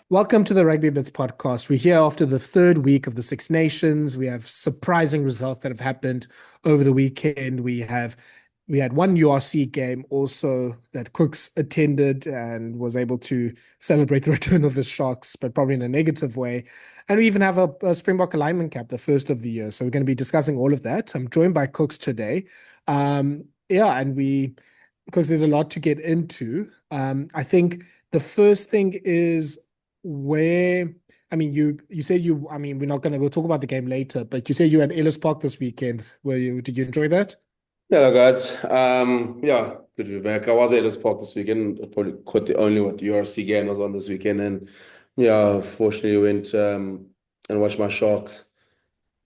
Welcome to the Rugby Bits podcast. We're here after the third week of the Six Nations. We have surprising results that have happened over the weekend. We had one URC game also that Kooks attended and was able to celebrate the return of his Sharks, but probably in a negative way. And we even have a Springbok alignment cap, the first of the year. So we're going to be discussing all of that. I'm joined by Kooks today. Because there's a lot to get into. I think the first thing is where you said we'll talk about the game later, but you said you had Ellis Park this weekend. Did you enjoy that? Hello guys. Yeah, good to be back. I was at Ellis Park this weekend. I probably caught the only URC game was on this weekend, and yeah, fortunately went and watched my Sharks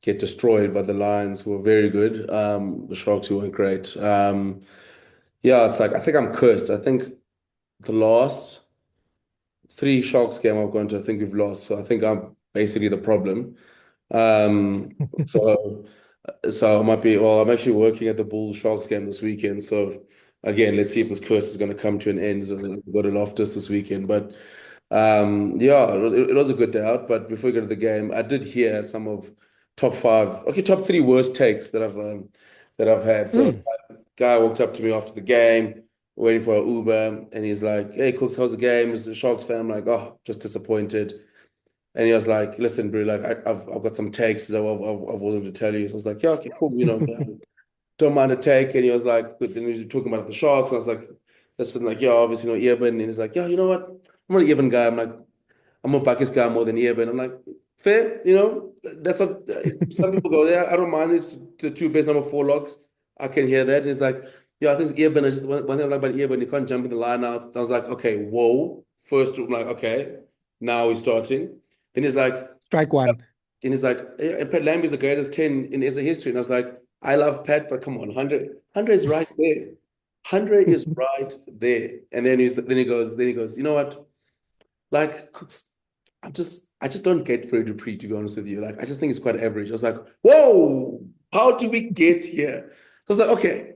get destroyed by the Lions, who were very good. The Sharks who weren't great. Yeah, it's like I think I'm cursed. I think the last three Sharks game I've gone to, I think we've lost. So I think I'm basically the problem. Um, so. So I might be, well, I'm actually working at the Bulls Sharks game this weekend. So again, let's see if this curse is going to come to an end. So I've got to Loftus this weekend. But yeah, it was a good day out. But before we go to the game, I did hear some of top three worst takes that I've had. So Mm. a guy walked up to me after the game, waiting for an Uber, and he's like, "Hey, Cooks, how's the game?" He's a Sharks fan. I'm like, "Oh, just disappointed." And he was like, "Listen, bro, like I've got some takes that I've wanted to tell you." So I was like, "Yeah, okay, cool, don't mind a take." And he was like, but then we were talking about the Sharks, and I was like, "Listen, like, yeah, obviously no Eben." And he's like, "Yeah, you know what? I'm not an Eben guy. I'm like, I'm a Buckets guy more than Eben." I'm like, "Fair, that's what some people go there. I don't mind. It's the two best number four locks. I can hear that." And he's like, "Yeah, I think Eben is just one thing I like about Eben. You can't jump in the line out." I was like, "Okay, whoa." First, I'm like, "Okay, now we're starting." Then he's like, Strike one. and he's like, "Hey, Pat Lamb is the greatest 10 in SA history." And I was like, "I love Pat, but come on, 100 is right there. 100 is right there." And then he goes, "You know what? Like, Cooks, I just don't get Freddie Dupree, to be honest with you. Like, I just think it's quite average." I was like, "Whoa, how did we get here?" So I was like, "Okay,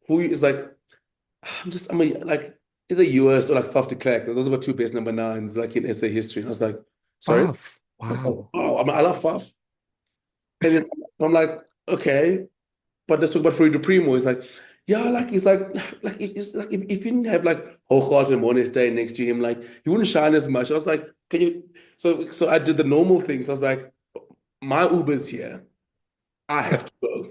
who is like, like either US or like Faf de Klerk. Those are my two best number nines, like in SA history." And I was like, "Sorry?" Off. I was like, Wow. "Oh, I love Faf." And then I'm like, "Okay, but let's talk about Freddie Dupree more." He's like, "Yeah, like he's like it's like if you didn't have like Hochart and Morne staying next to him, like he wouldn't shine as much." I was like, "Can you?" So I did the normal things. I was like, "My Uber's here. I have to go."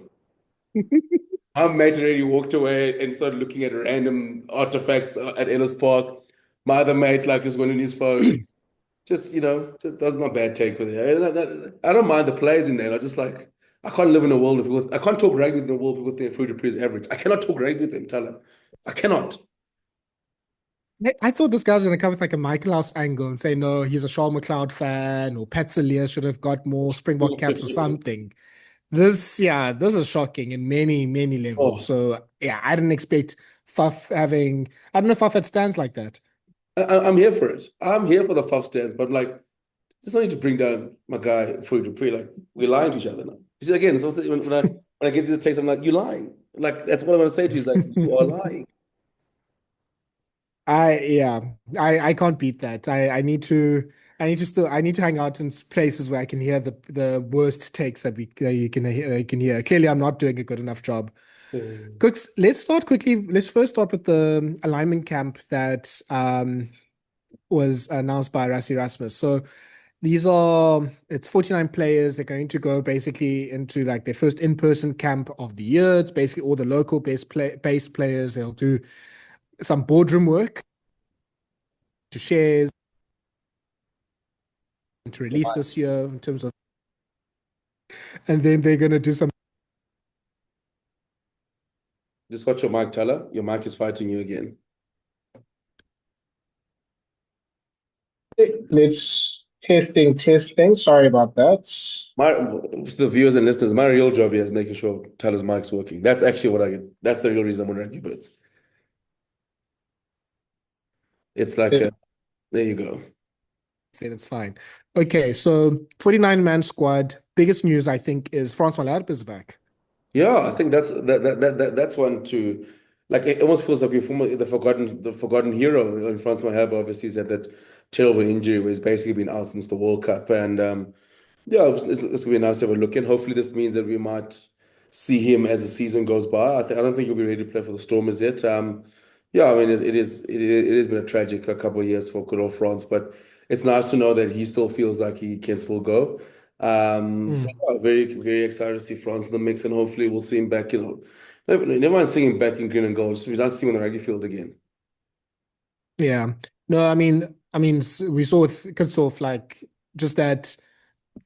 My mate already walked away and started looking at random artifacts at Ellis Park. My other mate like is going on his phone. Just, just that's not a bad take for there. I don't mind the players in there. I just like I can't live in a world with I can't talk rugby in a world with their Fruit Dupree's average. I cannot talk rugby with them, Thala. I cannot. I thought this guy was going to come with like a Michael House angle and say, no, he's a Shaw McLeod fan or Pat Celia should have got more Springbok caps or something. This is shocking in many, many levels. Oh, So, yeah, I didn't expect I don't know if Faf had stands like that. I'm here for it. I'm here for the Faf stands, but like, just don't need to bring down my guy Fruit Dupree. Like, we're lying to each other now. You see, again, so when I get this text, I'm like, "You're lying." Like, that's what I'm going to say to you is like, "You are lying." I yeah, I can't beat that. I need to hang out in places where I can hear the worst takes that you can hear. Clearly, I'm not doing a good enough job. Cooks, let's start quickly. Let's first start with the alignment camp that was announced by Rassie Rasmus. So it's 49 players. They're going to go basically into like their first in-person camp of the year. It's basically all the local base players. They'll do some boardroom work to shares to release this year in terms of, and then they're going to do some. Just watch your mic, Thala. Your mic is fighting you again. Let's testing. Sorry about that. My For the viewers and listeners, my real job here is making sure Tyler's mic's working. That's actually what I get. That's the real reason I'm on Rugby Birds. It's like, Uh, there you go. Said it's fine. Okay, so 49-man squad. Biggest news I think is Frans Malherbe is back. Yeah, I think that's one too. Like it almost feels like the forgotten hero in Frans Malherbe obviously said that terrible injury where he's basically been out since the World Cup. And yeah, it's going to be nice to have a look in. Hopefully, this means that we might see him as the season goes by. I don't think he'll be ready to play for the Stormers yet. Yeah, I mean, it has been a tragic a couple of years for good old France, but it's nice to know that he still feels like he can still go. So yeah, very, very excited to see France in the mix, and hopefully we'll see him back. Never mind seeing him back in green and gold. Just we nice to see him on the rugby field again. Yeah. No, we saw with Kitshoff, like just that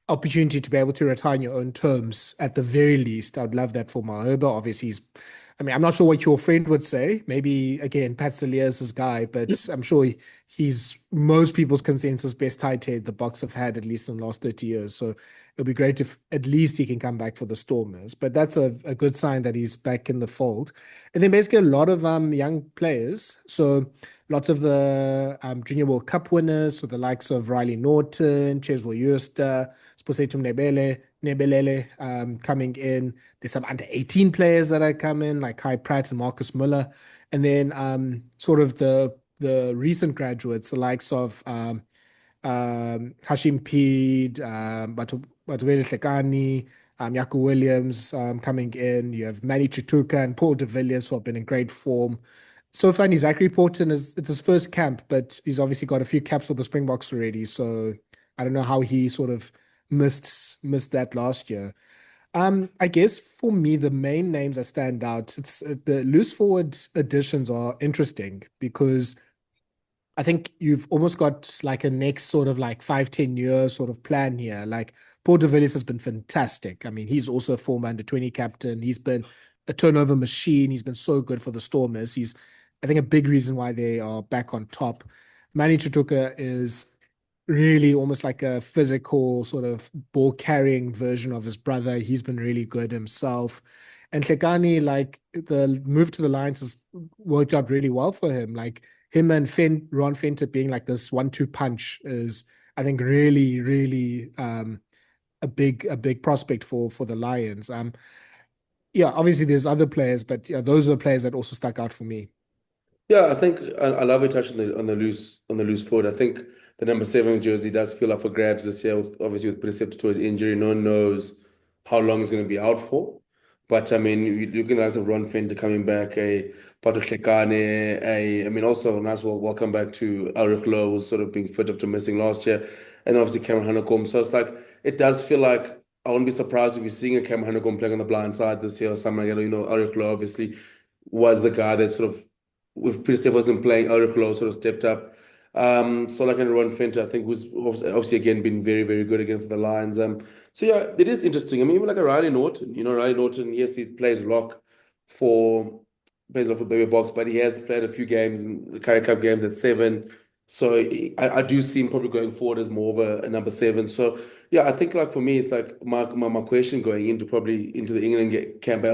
opportunity to be able to retire on your own terms at the very least. I'd love that for Malherbe. Obviously, I'm not sure what your friend would say. Maybe again, Pat Cilliers' his guy, but I'm sure he's most people's consensus best tight head the Boks have had at least in the last 30 years. So it'll be great if at least he can come back for the Stormers. But that's a good sign that he's back in the fold. And then basically a lot of young players. So lots of the Junior World Cup winners, so the likes of Riley Norton, Cheswell Euster, Spusetum Nebelele coming in. There's some under 18 players that are coming, like Kai Pratt and Marcus Muller. And then sort of the recent graduates, the likes of Hashim Peed, Batubele Hlekani, Yaku Williams coming in. You have Manny Chituka and Paul de Villiers who have been in great form. So funny, Zachary Porton it's his first camp, but he's obviously got a few caps with the Springboks already. So I don't know how he sort of missed that last year. I guess for me, the main names that stand out, it's the loose forward additions are interesting because I think you've almost got like a next sort of like 5-10 year sort of plan here. Like Paul de Villiers has been fantastic. I mean, he's also a former under-20 captain. He's been a turnover machine. He's been so good for the Stormers. He's, I think, a big reason why they are back on top. Manny Chituka is really almost like a physical sort of ball carrying version of his brother. He's been really good himself. And Hlekani, like the move to the Lions has worked out really well for him. Like him and Ron Fenter being like this 1-2 punch is, I think, really, really a big prospect for the Lions. Yeah, obviously there's other players, but yeah, those are the players that also stuck out for me. Yeah, I think I love it touching on the loose forward. I think the number 7 jersey does feel up for grabs this year. Obviously, with Preceptor to his injury, no one knows how long he's going to be out for. But I mean, you look at the likes of Ron Fenter coming back, a Patrick Hlekane, I mean, also a nice welcome back to Ulrich Lowe, who's sort of being fit after missing last year, and obviously Cameron Hanekom. So it's like it does feel like I wouldn't be surprised if we're seeing a Cameron Hanekom playing on the blind side this year or something like that. Ulrich Lowe obviously was the guy that sort of if Peter Steph wasn't playing, Ulrich Lowe sort of stepped up. So like Ron Fenter, I think was obviously again been very, very good again for the Lions. So yeah, it is interesting. I mean, even like a Riley Norton, Riley Norton, yes, he plays lock for Baby Bok, but he has played a few games in the Currie Cup games at 7. So I do see him probably going forward as more of a number 7. So yeah, I think like for me, it's like my question going into probably into the England camp.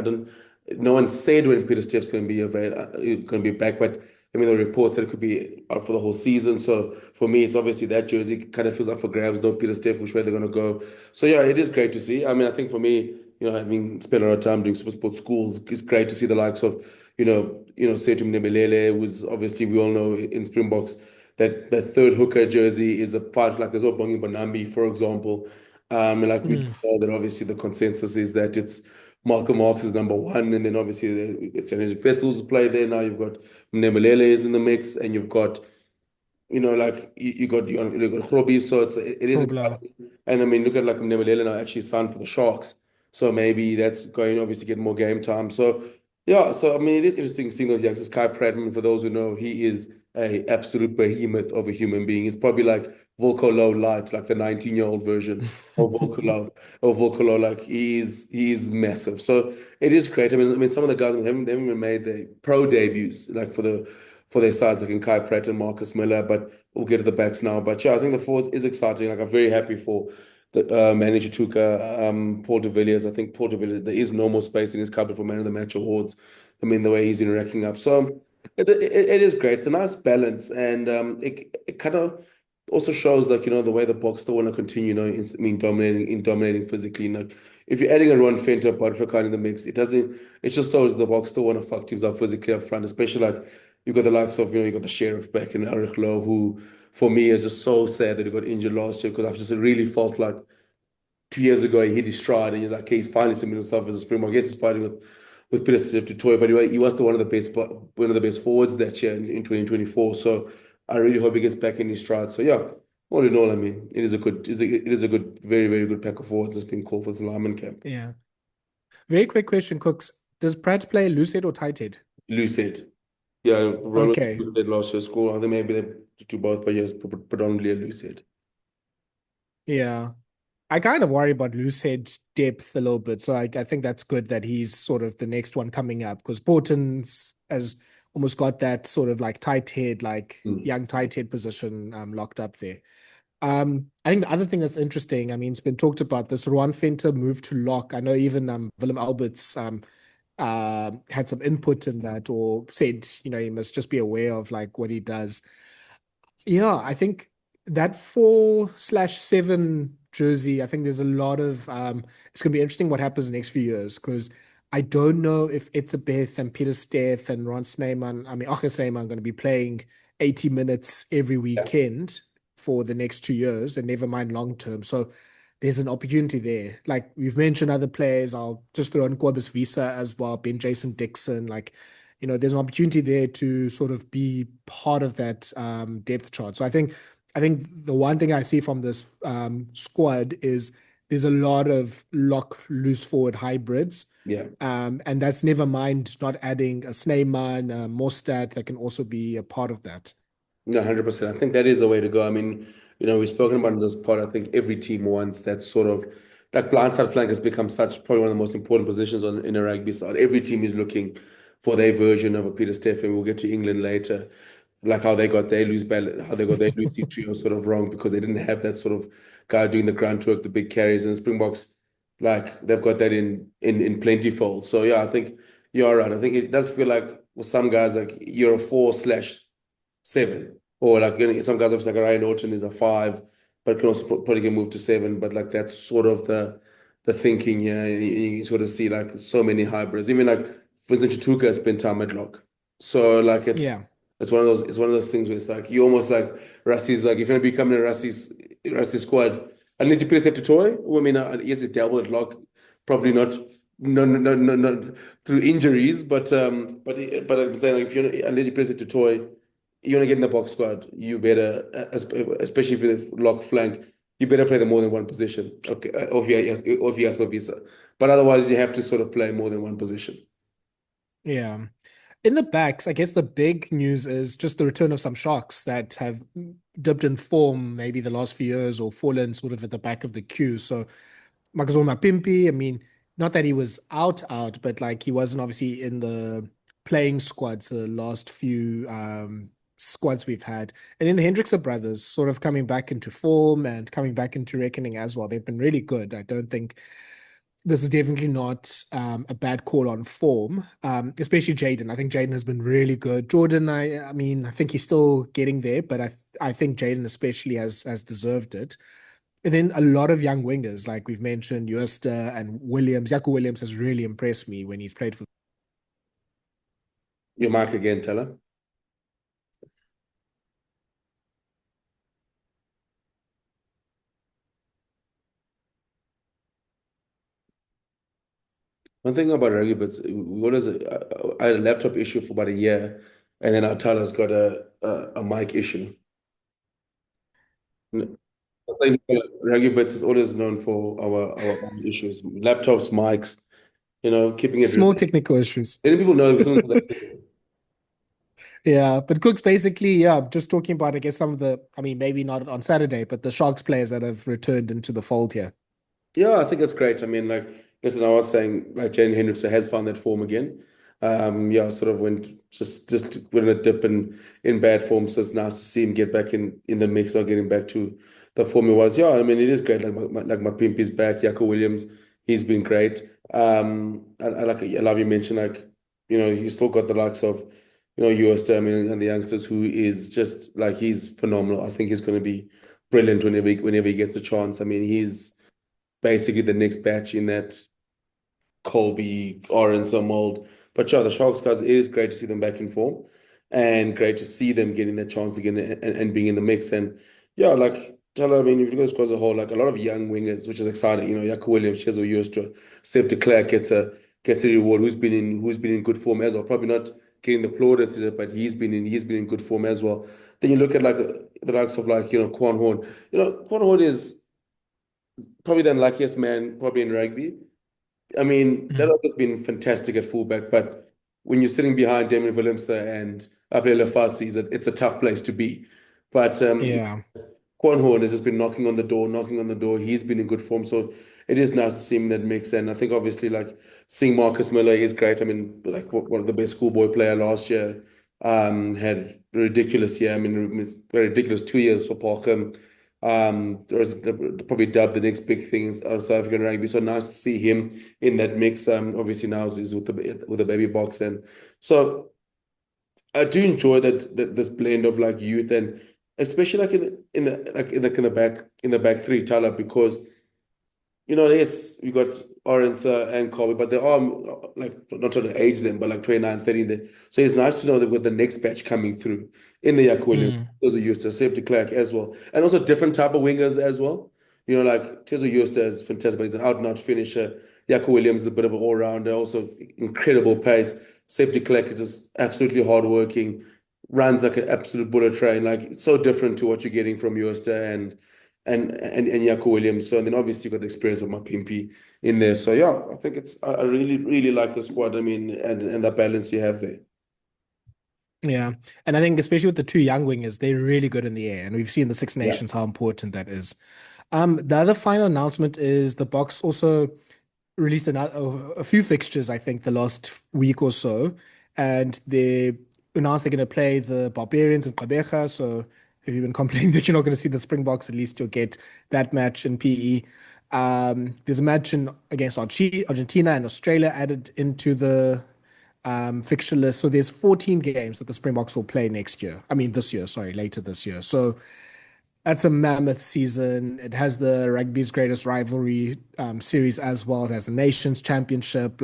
No one said when Peter Steph's going to be back, but I mean the reports said it could be out for the whole season. So for me, it's obviously that jersey kind of feels up for grabs. No Peter Steph, which way they're going to go. So yeah, it is great to see. I mean, I think for me, having spent a lot of time doing super sports schools, it's great to see the likes of Setum Nebelele, who's obviously we all know in Springboks that third hooker jersey is a fight like there's no Bongi Bonambi, for example. And like we know that obviously the consensus is that it's Malcolm Marx is number 1, and then obviously it's Energy Festivals play there. Now you've got Mnemelele is in the mix, and you've got like you got Grobi, so it is exciting. And I mean, look at like Mnemelele now actually signed for the Sharks, so maybe that's going to obviously get more game time. So yeah, so I mean, it is interesting seeing those youngsters. Kai Pratman, for those who know, he is a absolute behemoth of a human being. He's probably like Volko Low light, like the 19-year-old version of Volko Low. Like he is massive. So it is great. I mean, some of the guys haven't even made their pro debuts, like for their sides, like in Kai Pratt and Marcus Miller. But we'll get to the backs now. But yeah, I think the forwards is exciting. Like I'm very happy for the manager Tuka, Paul de Villiers. I think Paul de Villiers, there is no more space in his cupboard for man of the match awards. I mean, the way he's been racking up. So it is great. It's a nice balance, and it kind of also shows like the way the Boks still want to continue. Dominating physically. Like if you're adding a Ron Fenter, Patrick in the mix, it doesn't. It just shows the Boks still want to fuck teams up physically up front, especially like you've got the likes of you got the Sheriff back in Ulrich Lowe, who for me, it's just so sad that he got injured last year because I've just really felt like 2 years ago he hit his stride and he's like, okay, he's finally cemented himself as a Springbok. I guess he's fighting with Peter Steph Toy, but he was one of the best forwards that year in 2024. So I really hope he gets back in his stride. So yeah, all in all, I mean, it is a good, very, very good pack of forwards that's been called for the lineman camp. Yeah. Very quick question, Cooks. Does Pratt play loose head or tight head? Loose head. Yeah, Ronald Okay. did last year's school. I think maybe they do both, but yes, predominantly a loose head. Yeah. I kind of worry about loose head depth a little bit. So I think that's good that he's sort of the next one coming up because Borton's has almost got that sort of like tight head, like young tight head position locked up there. I think the other thing that's interesting, I mean, it's been talked about this Ruan Venter move to lock. I know even Willem Alberts had some input in that or said, he must just be aware of like what he does. Yeah, I think that 4/7 jersey, I think there's a lot of it's gonna be interesting what happens in the next few years because I don't know if Beth and Peter Steff and Ron Snyman, I mean Achim Snyman are gonna be playing 80 minutes every weekend for the next 2 years and never mind long term. So there's an opportunity there. Like we've mentioned other players, I'll just throw in Corbus Visa as well, Ben Jason Dixon, like there's an opportunity there to sort of be part of that depth chart. So I think the one thing I see from this squad is there's a lot of lock loose forward hybrids. Yeah. And that's never mind not adding a Snyman, Mostert that can also be a part of that. No, 100%. I think that is the way to go. I mean, we've spoken about in this pod. I think every team wants that sort of like blindside flank has become such probably one of the most important positions in a rugby side. Every team is looking for their version of a Peter Stephen. We'll get to England later, like how they got their loose trio sort of wrong because they didn't have that sort of guy doing the grunt work, the big carries, and the Springboks, like they've got that in plentiful. So yeah, I think you're right. I think it does feel like with some guys like you're a 4/7, or like some guys obviously like Ryan Norton is a 5, but can also probably can move to 7. But like that's sort of the thinking here. You sort of see like so many hybrids. Even like for instance, Tuka spent time at lock, so like Yeah. it's one of those things where it's like you almost like Rusty's like if you're gonna be coming to Rusty's squad, unless you put a step to toy. Well, I mean, yes, it's double at lock, probably not. No, no, no, no, no, through injuries, but I'm saying like if you unless you press it to toy, you want to get in the box squad, you better, especially if you're lock flank, you better play the more than one position. Okay, or if he has for visa, but otherwise you have to sort of play more than one position. Yeah. In the backs, I guess the big news is just the return of some sharks that have dipped in form maybe the last few years or fallen sort of at the back of the queue. So Makazole Mapimpi, I mean, not that he was out, but like he wasn't obviously in the playing squads the last few squads we've had. And then the Hendrickson brothers sort of coming back into form and coming back into reckoning as well. They've been really good. I don't think this is definitely not a bad call on form, especially Jaden. I think Jaden has been really good. Jordan, I mean, I think he's still getting there, but I think Jaden especially has deserved it. And then a lot of young wingers, like we've mentioned, Jooste and Williams. Jaco Williams has really impressed me when he's played for. Your mark again, Teller. One thing about rugby, but what is it? I had a laptop issue for about a year, and then our Tyler's got a mic issue. It's like rugby bits is always known for our issues, laptops, mics, keeping it real. Small technical issues. Many people know something that. Yeah, but Cook's basically, yeah, just talking about, I guess, some of the, I mean, maybe not on Saturday, but the Sharks players that have returned into the fold here. Yeah, I think that's great. I mean, like, listen, I was saying, like, Jane Hendrickson has found that form again. Yeah, sort of went just went in a dip in bad form. So it's nice to see him get back in the mix, or getting back to the form he was. Yeah, I mean, it is great. Like my pimp is back. Jaco Williams, he's been great. I love you mentioned like, you still got the likes of, US, I mean, and the youngsters who is just like he's phenomenal. I think he's going to be brilliant whenever he gets a chance. I mean, he's basically the next batch in that Colby, Orense mold. But yeah, the Sharks guys, it is great to see them back in form. and great to see them getting their chance again and being in the mix. And yeah, like Thala, I mean, if you go across the whole, like a lot of young wingers, which is exciting. You know, Jaco Williams, Chezo Jooste, Seb de Klerk gets a reward. Who's been in good form as well. Probably not getting the plaudits, but he's been in good form as well. Then you look at like the likes of like Quan Horn. Quan Horn is probably the unluckiest man probably in rugby. I mean, that has been fantastic at fullback, but when you're sitting behind Damien Willemse and Abdel Lafasi, it's a tough place to be. But Yeah. Quan Horn has just been knocking on the door, knocking on the door. He's been in good form, so it is nice to see him in that mix. And I think obviously, like seeing Marcus Miller is great. I mean, like one of the best schoolboy player last year. Had a ridiculous year. I mean, it was a ridiculous 2 years for Parkham. There was probably dubbed the next big things out of South African rugby. So nice to see him in that mix. Obviously now he's with the Baby Boks, and so I do enjoy that this blend of like youth and especially like in the back three, Thala, because yes, we got Orense and Kobe, but they are like not trying to age them, but like 29, 30 there. So it's nice to know that with the next batch coming through in the Jaco Williams, those are used to Seb de Klerk as well. And also different type of wingers as well. Like Tezo Jooste is fantastic, but he's an out-and-out finisher. Jaco Williams is a bit of an all-rounder, also incredible pace. Seb de Klerk is just absolutely hardworking, runs like an absolute bullet train. Like it's so different to what you're getting from Jooste and Jaco Williams. So and then obviously you got the experience of Mapimpi in there. So yeah, I think I really, really like the squad. I mean, and the balance you have there. Yeah. And I think especially with the two young wingers, they're really good in the air. And we've seen the Six Nations how important that is. The other final announcement is the Boks also released a few fixtures, I think, the last week or so. And they announced they're going to play the Barbarians in Gqeberha. So if you've been complaining that you're not going to see the Springboks, at least you'll get that match in PE. There's a match against Argentina and Australia added into the fixture list. So there's 14 games that the Springboks will play next year. I mean, this year, sorry, later this year. So that's a mammoth season. It has the rugby's greatest rivalry series as well. It has the Nations Championship.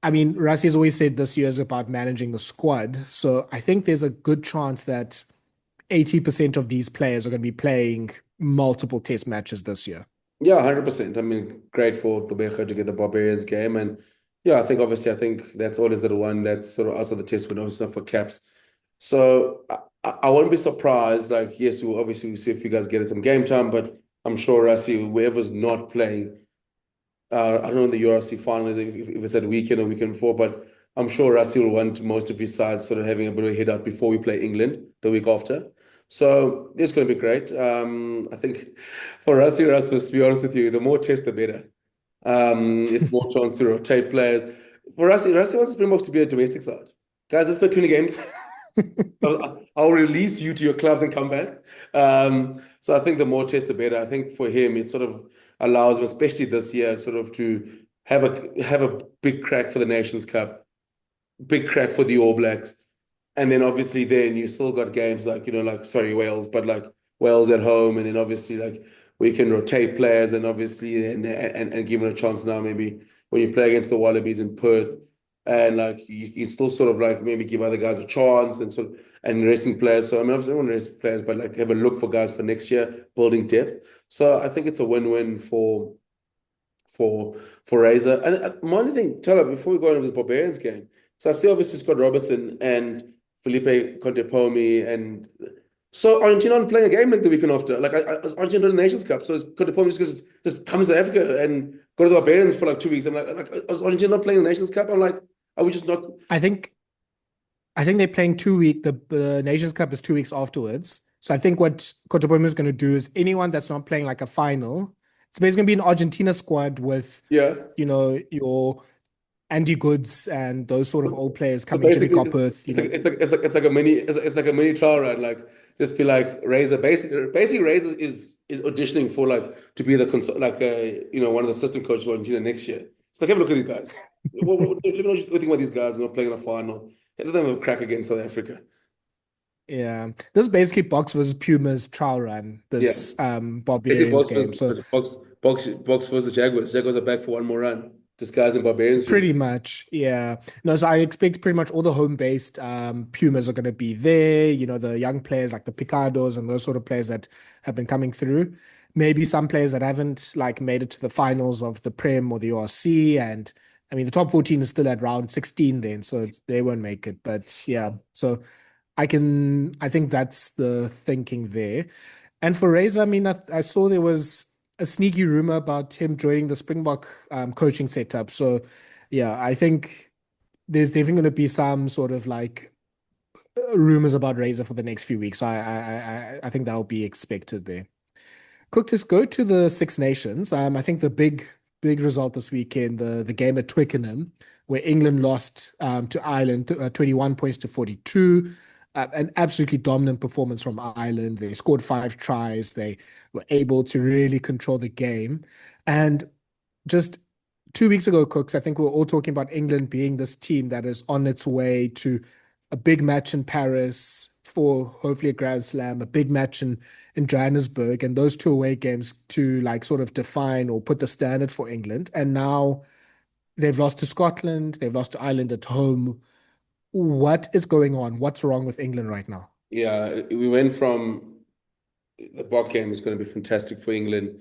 I mean, Rassi has always said this year is about managing the squad. So I think there's a good chance that 80% of these players are going to be playing multiple test matches this year. Yeah, 100%. I mean, great for Gqeberha to get the Barbarians game. And yeah, I think that's always the one that's sort of outside the test window, it's not for caps. So I won't be surprised. Like, yes, we'll see if you guys get some game time, but I'm sure Rassi, whoever's not playing, I don't know in the URC finals if it's at weekend or weekend before, but I'm sure Rassi will want most of his sides sort of having a bit of a head out before we play England the week after. So it's going to be great. I think for Rassi, to be honest with you, the more tests, the better. It's more chance to rotate players. For Rassi wants the Springboks to be a domestic side. Guys, let's play 20 games. I'll release you to your clubs and come back. So I think the more tests, the better. I think for him, it sort of allows him, especially this year, sort of to have a big crack for the Nations Cup, big crack for the All Blacks. And then obviously then you still got games like, Wales, but like Wales at home. And then obviously like we can rotate players and obviously and give them a chance now maybe when you play against the Wallabies in Perth. And like you can still sort of like maybe give other guys a chance and resting players. So I mean, obviously I don't want to rest players, but like have a look for guys for next year, building depth. So I think it's a win-win for Razor. And my only thing, Thala, before we go into this Barbarians game, so I see obviously Scott Robertson and Felipe Contepomi, and so Argentina playing a game like the weekend after. Like Argentina in the Nations Cup, so Contepomi just comes to Africa and go to the Barbarians for like 2 weeks. I'm like is Argentina playing the Nations Cup? I'm like, are we just not? I think they're playing 2 weeks. The Nations Cup is 2 weeks afterwards. So I think what Contepomi is going to do is anyone that's not playing like a final, it's basically going to be an Argentina squad with your Andy Goods and those sort of old players coming to the Copperth. It's like a mini trial run. Like just be like Razor. Basically Razor is auditioning for like to be the one of the assistant coaches for Argentina next year. So like have a look at these guys. Let me know what you think about these guys who are playing in the final. Let them have a crack against South Africa. Yeah, this is basically Boks versus Pumas trial run. This Barbarians game. So Boks versus Jaguars. Jaguars are back for one more run. Disguised in Barbarians. Pretty much, yeah. No, so I expect pretty much all the home-based Pumas are going to be there. You know, the young players like the Picados and those sort of players that have been coming through. Maybe some players that haven't like made it to the finals of the Prem or the ORC. And I mean, the top 14 is still at round 16 then, so they won't make it. But yeah, so I think that's the thinking there. And for Razor, I mean, I saw there was a sneaky rumor about him joining the Springbok coaching setup. So, yeah, I think there's definitely going to be some sort of like rumors about Razor for the next few weeks. So I think that will be expected there. Cook, just go to the Six Nations. I think the big result this weekend, the game at Twickenham, where England lost to Ireland 21 points to 42. An absolutely dominant performance from Ireland. They scored 5 tries. They were able to really control the game. And just 2 weeks ago, Cooks, I think we were all talking about England being this team that is on its way to a big match in Paris for hopefully a Grand Slam, a big match in Johannesburg, and those 2 away games to like sort of define or put the standard for England. And now they've lost to Scotland, they've lost to Ireland at home. What is going on? What's wrong with England right now? Yeah, we went from the Bok game is going to be fantastic for England.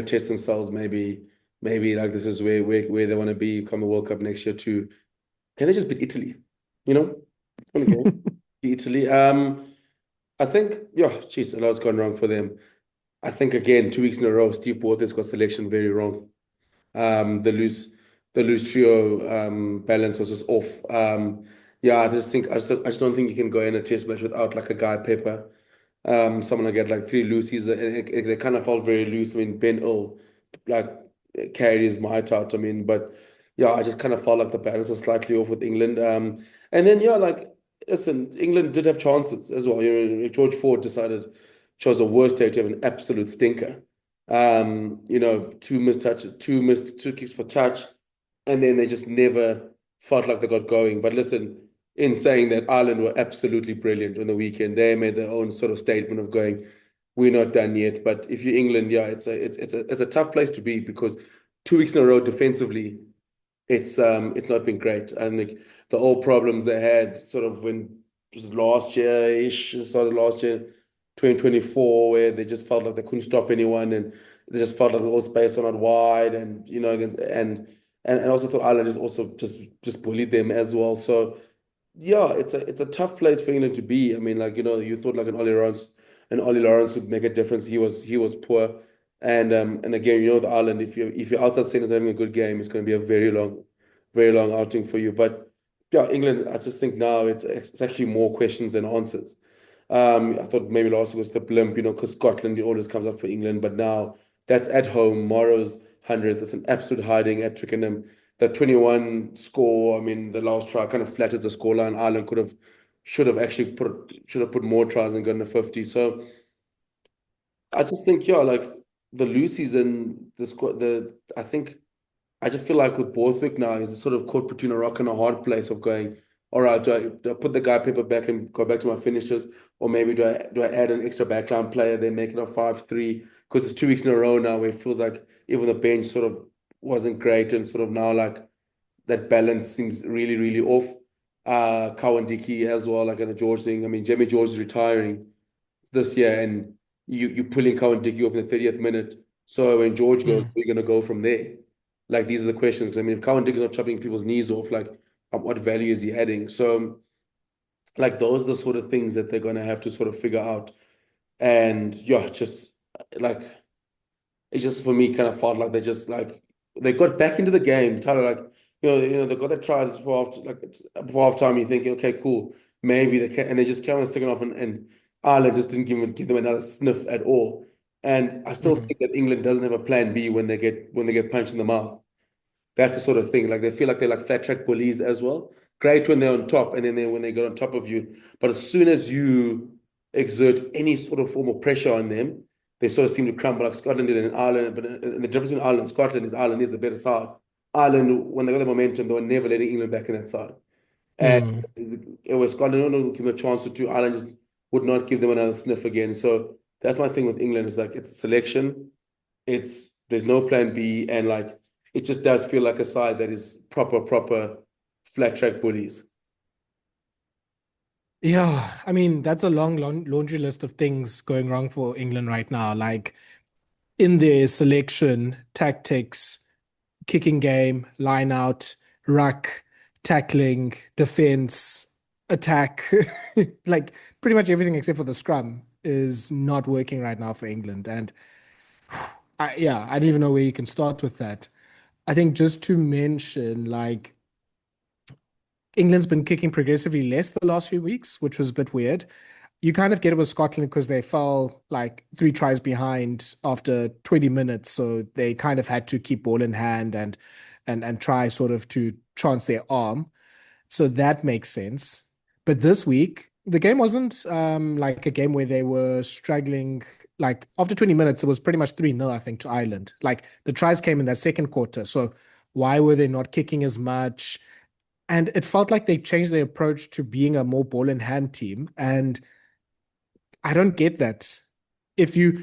Test themselves. Maybe like this is where they want to be come the World Cup next year too. Can they just beat Italy? Okay, beat Italy. I think geez, a lot's gone wrong for them. I think again 2 weeks in a row, Steve Botha's got selection very wrong. The loose trio balance was just off. Yeah, I just don't think you can go in a test match without like a Guy Pepper. Someone will get like 3 loosies. They kind of felt very loose. I mean, Ben Earl like carried his might out. I mean, but yeah, I just kind of felt like the balance was slightly off with England. And then like listen, England did have chances as well. George Ford chose the worst day to have an absolute stinker. 2 missed touches, two kicks for touch, and then they just never felt like they got going. But listen, in saying that, Ireland were absolutely brilliant on the weekend. They made their own sort of statement of going, "We're not done yet." But if you're England, yeah, it's a tough place to be because 2 weeks in a row defensively, it's not been great. And the old problems they had sort of when it was last year-ish, started last year, 2024, where they just felt like they couldn't stop anyone and they just felt like all space were not wide and and also thought Ireland just also just bullied them as well. So yeah, it's a tough place for England to be. I mean, like, you thought like an Ollie Lawrence would make a difference. He was poor. And again, the Ireland, if you're outside centers having a good game, it's going to be a very long outing for you. But yeah, England, I just think now it's actually more questions than answers. I thought maybe last week was the blimp, because Scotland always comes up for England, but now that's at home. Morrow's 100. That's an absolute hiding at Twickenham. The 21 score, I mean, the last try kind of flatters the scoreline. Ireland should have put more tries and gotten a 50. So I just think, yeah, like the Lucy's and the squad, I just feel like with Borthwick now, he's sort of caught between a rock and a hard place of going, all right, do I put the Guy Pepper back and go back to my finishers, or maybe do I add an extra backline player, then make it a 5-3? Because it's 2 weeks in a row now where it feels like even the bench sort of wasn't great, and sort of now like that balance seems really, really off. Cowan Dickey as well, like at the George thing. I mean, Jamie George is retiring this year, and you pulling Cowan Dickey off in the 30th minute. So when George goes, where are you going to go from there? Like, these are the questions. I mean, if Cowan Dickey's not chopping people's knees off, like, what value is he adding? So, like, those are the sort of things that they're going to have to sort of figure out. And yeah, just like, it just for me kind of felt like they got back into the game. Tyler, like, they got their tries before half time. You think, okay, cool, maybe they can, and they just came on the second half, and Ireland just didn't give them another sniff at all. And I still think that England doesn't have a plan B when they get punched in the mouth. That's the sort of thing. Like, they feel like they're like flat track bullies as well. Great when they're on top, and then when they get on top of you. But as soon as you exert any sort of form of pressure on them, they sort of seem to crumble like Scotland did in Ireland. But the difference in Ireland and Scotland is Ireland is the better side. Ireland, when they got the momentum, they were never letting England back in that side. And it was Scotland don't give them a chance to do. Ireland just would not give them another sniff again. So that's my thing with England. Is like, it's a selection. There's no plan B, and like it just does feel like a side that is proper flat track bullies. Yeah, I mean, that's a long laundry list of things going wrong for England right now. Like in their selection, tactics, kicking game, line out, ruck, tackling, defense, attack. Like pretty much everything except for the scrum is not working right now for England. And yeah, I don't even know where you can start with that. I think just to mention, like, England's been kicking progressively less the last few weeks, which was a bit weird. You kind of get it with Scotland because they fell like 3 tries behind after 20 minutes, so they kind of had to keep ball in hand and try sort of to chance their arm. So that makes sense. But this week, the game wasn't like a game where they were struggling. Like after 20 minutes, it was pretty much 3-0, I think, to Ireland. Like the tries came in that second quarter. So why were they not kicking as much? And it felt like they changed their approach to being a more ball in hand team. And I don't get that. If you,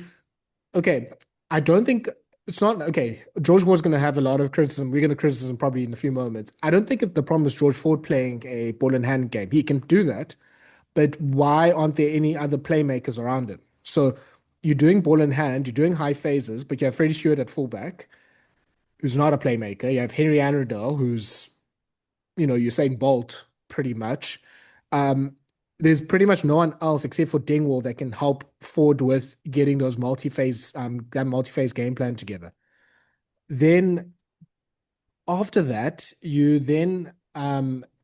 okay, I don't think it's not okay. George Ford's going to have a lot of criticism. We're going to criticism probably in a few moments. I don't think the problem is George Ford playing a ball in hand game. He can do that, but why aren't there any other playmakers around him? So you're doing ball in hand, you're doing high phases, but you have Freddie Stewart at fullback, who's not a playmaker. You have Henry Annandale, who's Usain Bolt pretty much. Um, there's pretty much no one else except for Dingwall that can help Ford with getting those that multi-phase game plan together. Then after that, you then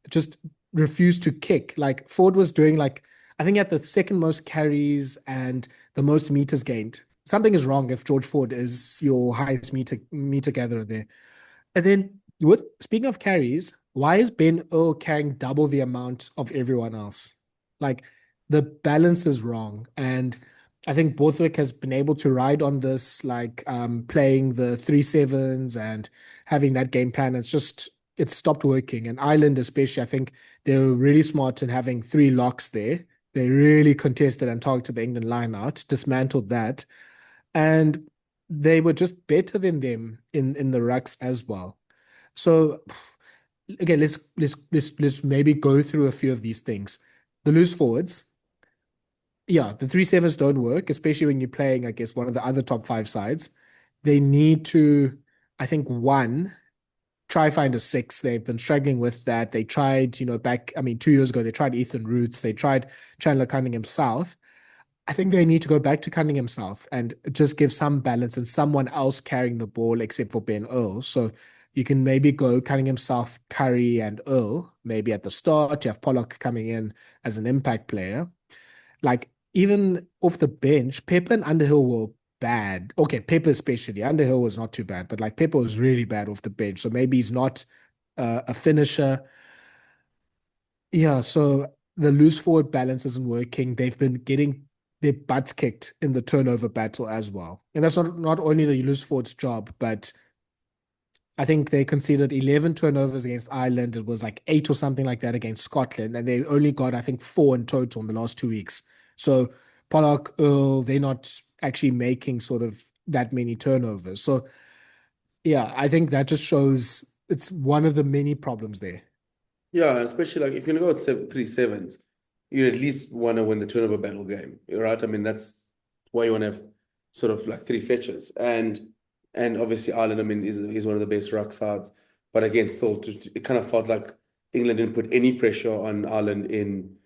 just refuse to kick. Like Ford was doing like I think at the second most carries and the most meters gained. Something is wrong if George Ford is your highest meter gatherer there. And then with speaking of carries, why is Ben Earl carrying double the amount of everyone else? Like the balance is wrong. And I think Borthwick has been able to ride on this, like playing the 3-7s and having that game plan. It's stopped working. And Ireland, especially, I think they were really smart in having 3 locks there. They really contested and targeted the England line out, dismantled that. And they were just better than them in the rucks as well. So again, let's maybe go through a few of these things. The loose forwards, yeah, the 3-7s don't work, especially when you're playing, I guess, one of the other top 5 sides. They need to, I think, one, try find a 6. They've been struggling with that. They tried, back, I mean, 2 years ago, they tried Ethan Roots, they tried Chandler Cunningham South. I think they need to go back to Cunningham South and just give some balance and someone else carrying the ball except for Ben Earl. So you can maybe go Cunningham South, Curry, and Earl, maybe at the start. You have Pollock coming in as an impact player. Like, even off the bench, Pepper and Underhill were bad. Okay, Pepper especially. Underhill was not too bad, but like Pepper was really bad off the bench. So maybe he's not a finisher. Yeah, so the loose forward balance isn't working. They've been getting their butts kicked in the turnover battle as well. And that's not only the loose forward's job, but I think they conceded 11 turnovers against Ireland. It was like 8 or something like that against Scotland. And they only got, I think, 4 in total in the last 2 weeks. So Pollock, Earl, they're not actually making sort of that many turnovers. So yeah, I think that just shows it's one of the many problems there. Yeah, especially like if you're gonna go with 3-7s, you at least want to win the turnover battle game, right? I mean, that's why you want to have sort of like 3 fetchers, and obviously Ireland, I mean, is one of the best ruck sides, but again, still, it kind of felt like England didn't put any pressure on Ireland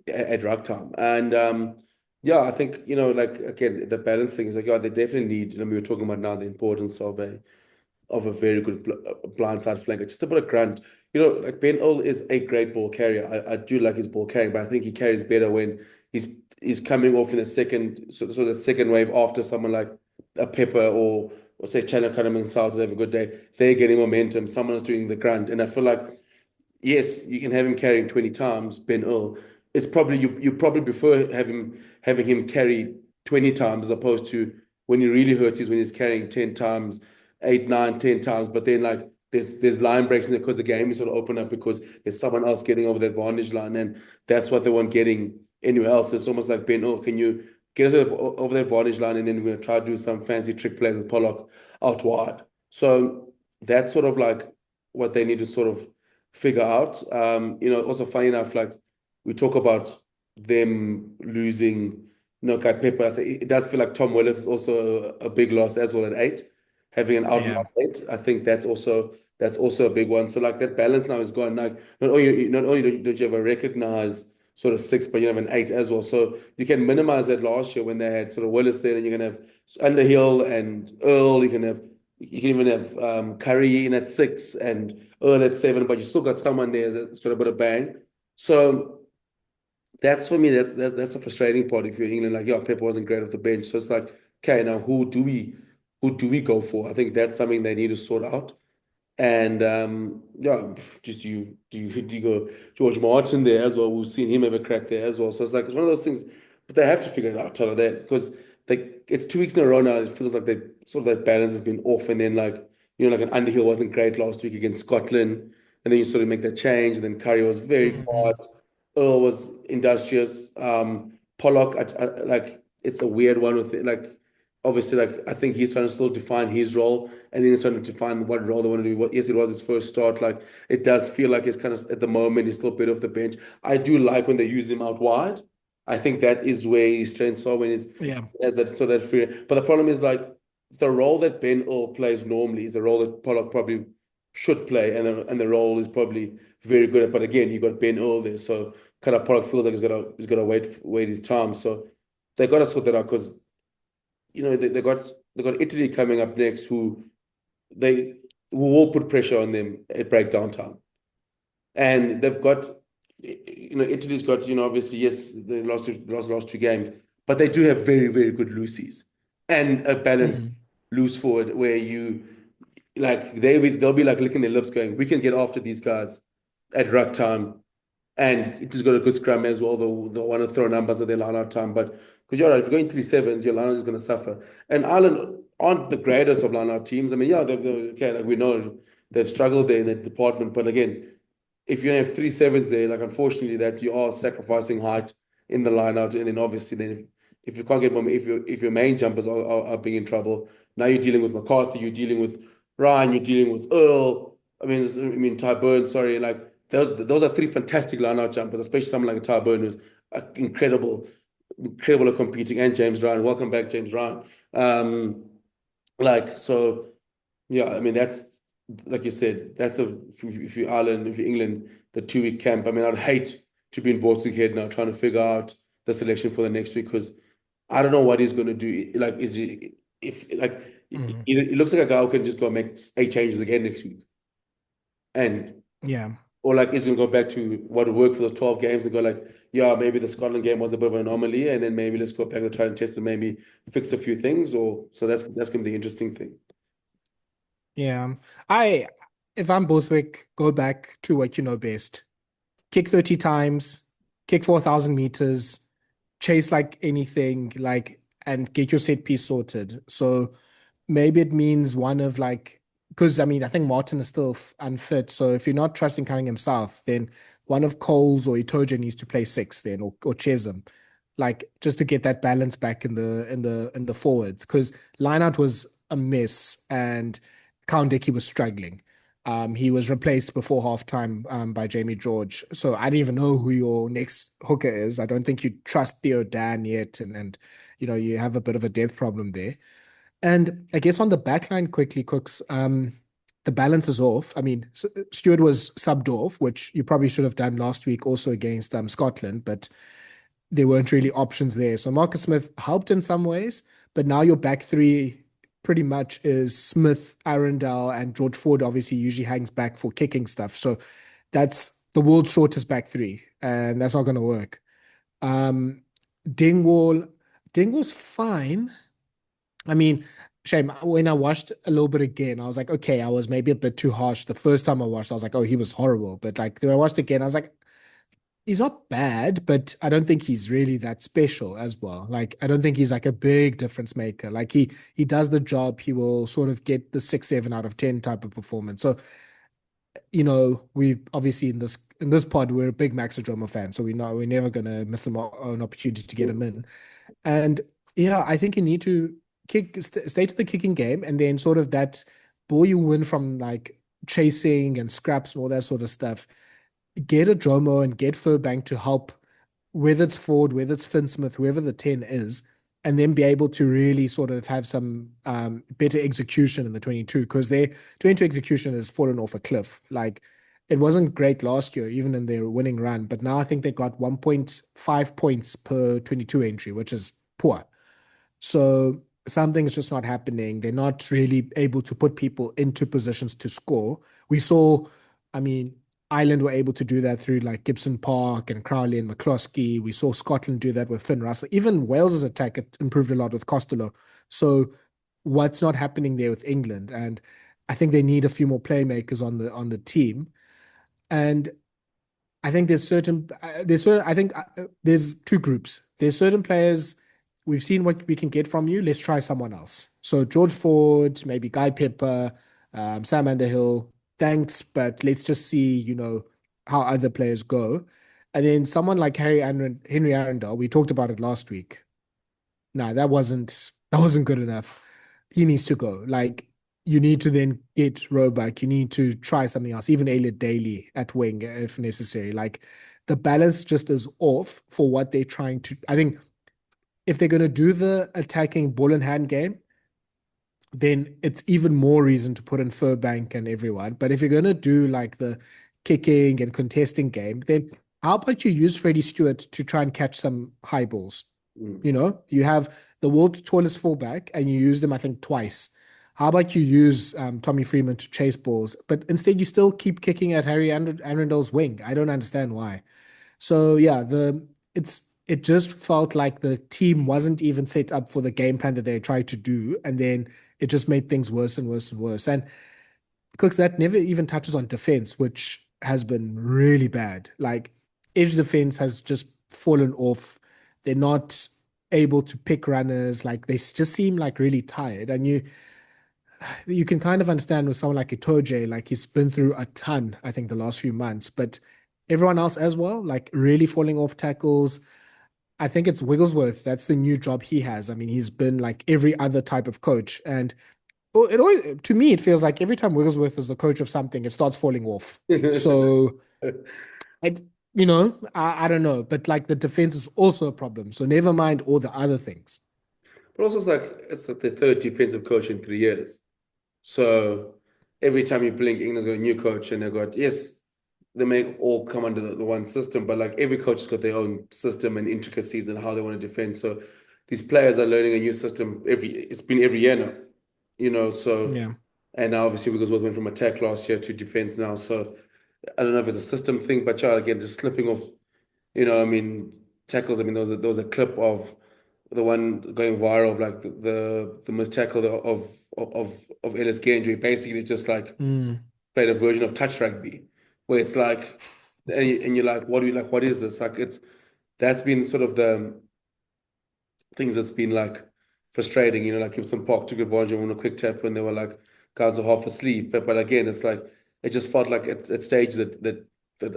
at ruck time, and yeah, I think like again the balancing is like yeah, they definitely need. We were talking about now the importance of a very good blindside flanker. Just to put a grunt, like Ben Earl is a great ball carrier. I do like his ball carrying, but I think he carries better when he's coming off in the second, so the second wave after someone like a Pepper or say Chandler Cunningham South have a good day. They're getting momentum. Someone's doing the grunt, and I feel like yes, you can have him carrying 20 times, Ben Earl. It's probably you probably prefer having him carry 20 times as opposed to when he really hurts is when he's carrying 10 times, 8, 9, 10 times. But then like there's line breaks in there because the game is sort of open up because there's someone else getting over the advantage line, and that's what they weren't getting anywhere else. It's almost like Ben Earl, can you get us over the advantage line, and then we're going to try to do some fancy trick plays with Pollock out wide. So that's sort of like what they need to sort of figure out. Also funny enough, like we talk about them losing, Kai Pepper. I think it does feel like Tom Willis is also a big loss as well at 8, having an outlier Yeah. 8. I think that's also a big one. So like that balance now is gone. Like not only don't you have a recognized sort of 6, but you have an 8 as well. So you can minimize that last year when they had sort of Willis there, then you're gonna have Underhill and Earl. You can even have Curry in at 6 and Earl at 7, but you still got someone there that's got a bit of bang. So that's for me, that's a frustrating part if you're England, like, yeah, Pep wasn't great off the bench. So it's like, okay, now who do we go for? I think that's something they need to sort out. And yeah, just do you go George Martin there as well? We've seen him have a crack there as well. So it's one of those things, but they have to figure it out, Tyler, that because it's 2 weeks in a row now. It feels like they sort of that balance has been off, and then like an Underhill wasn't great last week against Scotland, and then you sort of make that change, and then Curry was very quiet. Earl was industrious. Pollock, like it's a weird one with it, like obviously, like I think he's trying to still define his role, and then he's trying to define what role they want to do. Yes, it was his first start. Like it does feel like it's kind of at the moment he's still a bit off the bench. I do like when they use him out wide. I think that is where his strengths are when he's Yeah. has that free. But the problem is like the role that Ben Earl plays normally is a role that Pollock probably should play, and the role is probably very good at. But again, you got Ben Earl there, so kind of Pollock feels like he's got to wait his time. So they got to sort that out because they got Italy coming up next, who they will put pressure on them at breakdown time, and they've got Italy's got obviously yes they lost 2 games, but they do have very very good loosies and a balanced loose forward where you like they'll be like licking their lips going, we can get after these guys at ruck time. And it has got a good scrum as well. They'll want to throw numbers at their line out time. But because you're right, if you're going 3-7s, your line out is going to suffer. And Ireland aren't the greatest of line out teams. I mean, yeah, okay, like we know they've struggled there in that department. But again, if you have 3-7s there, like unfortunately that you are sacrificing height in the line out. And then obviously then if you can't get momentum, if your main jumpers are being in trouble, now you're dealing with McCarthy, you're dealing with Ryan, you're dealing with Earl. I mean Ty Burn, sorry, like those are 3 fantastic line-out jumpers, especially someone like Ty Burn who's incredible at competing, and James Ryan. Welcome back, James Ryan. So, yeah, I mean that's like you said, that's if you're Ireland, if you're England, the 2-week camp. I mean, I'd hate to be in Baltic now trying to figure out the selection for the next week because I don't know what he's going to do. Like, is he if like it looks like a guy who can just go make 8 changes again next week, and Yeah. or like is going to go back to what worked for those 12 games and go like, yeah, maybe the Scotland game was a bit of an anomaly, and then maybe let's go back to try and test and maybe fix a few things. Or so that's going to be the interesting thing. Yeah. If I'm Borthwick, go back to what you know best. Kick 30 times, kick 4,000 meters, chase like anything, and get your set piece sorted. So maybe it means one of because I mean, I think Martin is still unfit. So if you're not trusting Cunningham South, then one of Coles or Itoje needs to play 6 then, or Chesham, just to get that balance back in the forwards. Because lineout was a mess and Count Dickie was struggling. He was replaced before halftime by Jamie George. So I don't even know who your next hooker is. I don't think you trust Theo Dan yet, and you have a bit of a depth problem there. And I guess on the back line quickly, Kooks, the balance is off. I mean, Stewart was subbed off, which you probably should have done last week also against Scotland, but there weren't really options there. So Marcus Smith helped in some ways, but now your back 3 pretty much is Smith, Arundel, and George Ford obviously usually hangs back for kicking stuff. So that's the world's shortest back 3, and that's not going to work. Dingwall's fine. I mean, shame, when I watched a little bit again, I was like, okay, I was maybe a bit too harsh. The first time I watched, I was like, oh, he was horrible. But when I watched again, I was like, he's not bad, but I don't think he's really that special as well. I don't think he's like a big difference maker. He does the job. He will sort of get the 6, 7 out of 10 type of performance. So, we obviously in this pod, we're a big Max Adroma fan. So we know we're never gonna miss an opportunity to get him in. And yeah, I think you need to stay to the kicking game, and then sort of that ball you win from like chasing and scraps and all that sort of stuff, get a Jomo and get Furbank to help, whether it's Ford, whether it's Finsmith, whoever the 10 is, and then be able to really sort of have some better execution in the 22, because their 22 execution has fallen off a cliff. Like, it wasn't great last year, even in their winning run, but now I think they got 1.5 points per 22 entry, which is poor. So something's just not happening. They're not really able to put people into positions to score. We saw, I mean, Ireland were able to do that through like Gibson-Park and Crowley and McCloskey. We saw Scotland do that with Finn Russell. Even Wales's attack improved a lot with Costello. So what's not happening there with England? And I think they need a few more playmakers on the team. And I think there's two groups. There's certain players, we've seen what we can get from you. Let's try someone else. So George Ford, maybe Guy Pepper, Sam Underhill. Thanks, but let's just see, how other players go. And then someone like Henry Arundel, we talked about it last week. No, that wasn't good enough. He needs to go. Like, you need to then get Roebuck. You need to try something else, even Elliot Daly at wing if necessary. Like, the balance just is off for what they're trying to. I think if they're going to do the attacking ball in hand game, then it's even more reason to put in Furbank and everyone. But if you're going to do like the kicking and contesting game, then how about you use Freddie Stewart to try and catch some high balls? You have the world's tallest fullback and you use them, I think, twice. How about you use Tommy Freeman to chase balls, but instead you still keep kicking at Harry Arendel's wing? I don't understand why. So yeah, it just felt like the team wasn't even set up for the game plan that they tried to do, and then it just made things worse and worse and worse. And Cooks, that never even touches on defense, which has been really bad. Like, edge defense has just fallen off. They're not able to pick runners. Like, they just seem like really tired. And you can kind of understand with someone like Itoje, like he's been through a ton, I think, the last few months, but everyone else as well, like really falling off tackles. I think it's Wigglesworth. That's the new job he has. I mean, he's been like every other type of coach. And it always, to me, it feels like every time Wigglesworth is the coach of something, it starts falling off. So, I don't know. But like the defense is also a problem. So never mind all the other things. But also, it's like the third defensive coach in 3 years. So every time you blink, England's got a new coach, and they may all come under the one system, but like every coach has got their own system and intricacies and how they want to defend. So these players are learning a new system it's been every year now, so Yeah. And now obviously Wigglesworth went from attack last year to defense now. So I don't know if it's a system thing, but again, just slipping off, I mean, tackles. I mean, there was a clip of the one going viral of like the most tackle of Ellis Genge, basically just like played a version of touch rugby, where it's like, and you're like, what is this? Like, that's been sort of the things that's been like frustrating, like Gibson-Park took advantage of on a quick tap when they were like, guys are half asleep. But again, it's like, it just felt like at stages that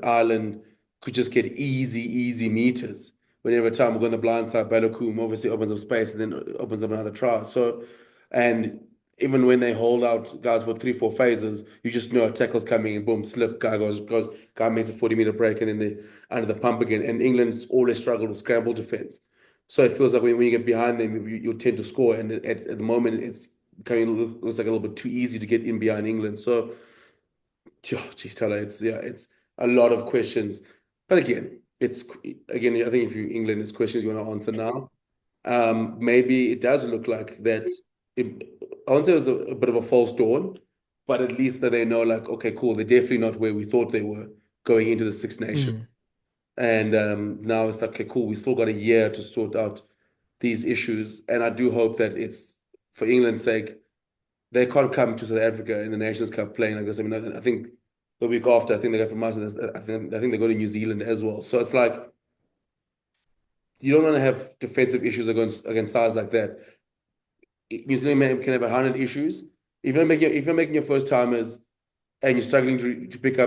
Ireland could just get easy meters. Whenever time we go on the blind side, Baloucoune obviously opens up space and then opens up another try. So, and even when they hold out guys for 3-4 phases, you just know a tackle's coming and boom, slip, guy makes a 40-meter break and then they under the pump again. And England's always struggled with scramble defense. So it feels like when you get behind them, you'll tend to score. And at the moment, it's looks like a little bit too easy to get in behind England. So, geez, Thala, it's a lot of questions. But again, I think if England is questions you want to answer now, maybe it does look like that. I won't say it was a bit of a false dawn, but at least that they know, like, okay, cool, they're definitely not where we thought they were going into the Six Nations. And now it's like, okay, cool, we still got a year to sort out these issues. And I do hope that it's, for England's sake, they can't come to South Africa in the Nations Cup playing like this. I mean, I think the week after, I think they go from us, and I think they go to New Zealand as well. So it's like, you don't want to have defensive issues against sides like that. New Zealand can have 100 issues. If you're making your first timers and you're struggling to pick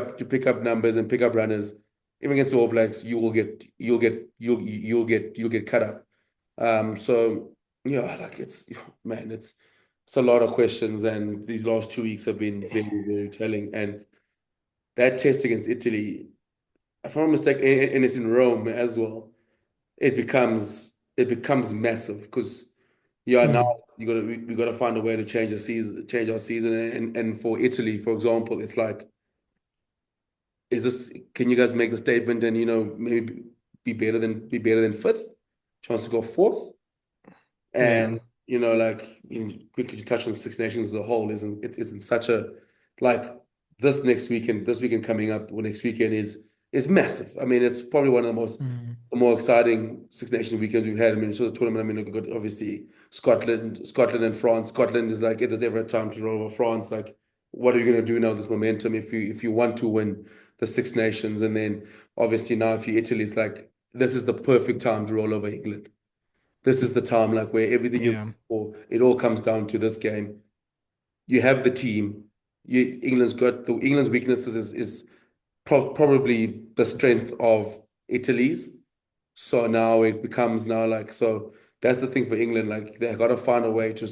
up numbers and pick up runners, even against the All Blacks, you'll get cut up. So yeah, like it's it's a lot of questions, and these last 2 weeks have been very, very telling. And that test against Italy, if I'm not mistaken, and it's in Rome as well, it becomes massive because now we got to find a way to change our season, and for Italy, for example, it's like, can you guys make the statement and maybe be better than fifth, chance to go fourth, and quickly to touch on the Six Nations as a whole isn't such a like this weekend coming up, or next weekend is massive. I mean, it's probably one of the more exciting Six Nations weekends we've had. I mean, so the tournament. I mean, we've got obviously Scotland and France. Scotland is like, if there's ever a time to roll over France, like, what are you going to do now? This momentum, if you want to win the Six Nations, and then obviously now if you're Italy, it's like this is the perfect time to roll over England. This is the time, like, where everything it all comes down to this game. You have the team. England's weaknesses is probably the strength of Italy's. So now it becomes so that's the thing for England. Like, they got to find a way to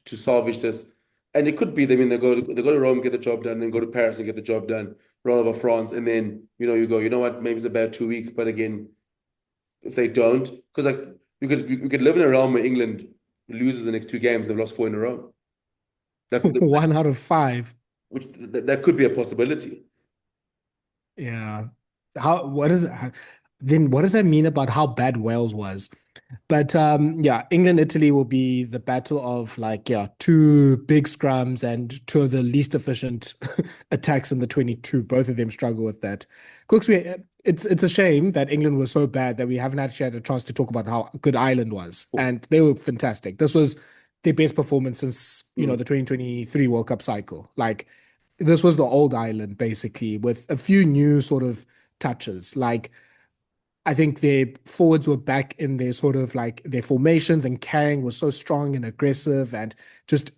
salvage this. And it could be, I mean, they go to Rome, get the job done, then go to Paris and get the job done, roll over France, and then you go, what, maybe it's a bad 2 weeks, but again, if they don't, because like we could live in a realm where England loses the next 2 games, they've lost 4 in a row. One out of 5. Which that could be a possibility. Yeah. What does that mean about how bad Wales was? But England, Italy will be the battle of 2 big scrums and 2 of the least efficient attacks in the 22. Both of them struggle with that. Kooks, it's a shame that England was so bad that we haven't actually had a chance to talk about how good Ireland was. And they were fantastic. This was their best performance since, the 2023 World Cup cycle. Like, this was the old Ireland, basically, with a few new sort of touches. Like, I think their forwards were back in their sort of their formations, and carrying was so strong and aggressive and just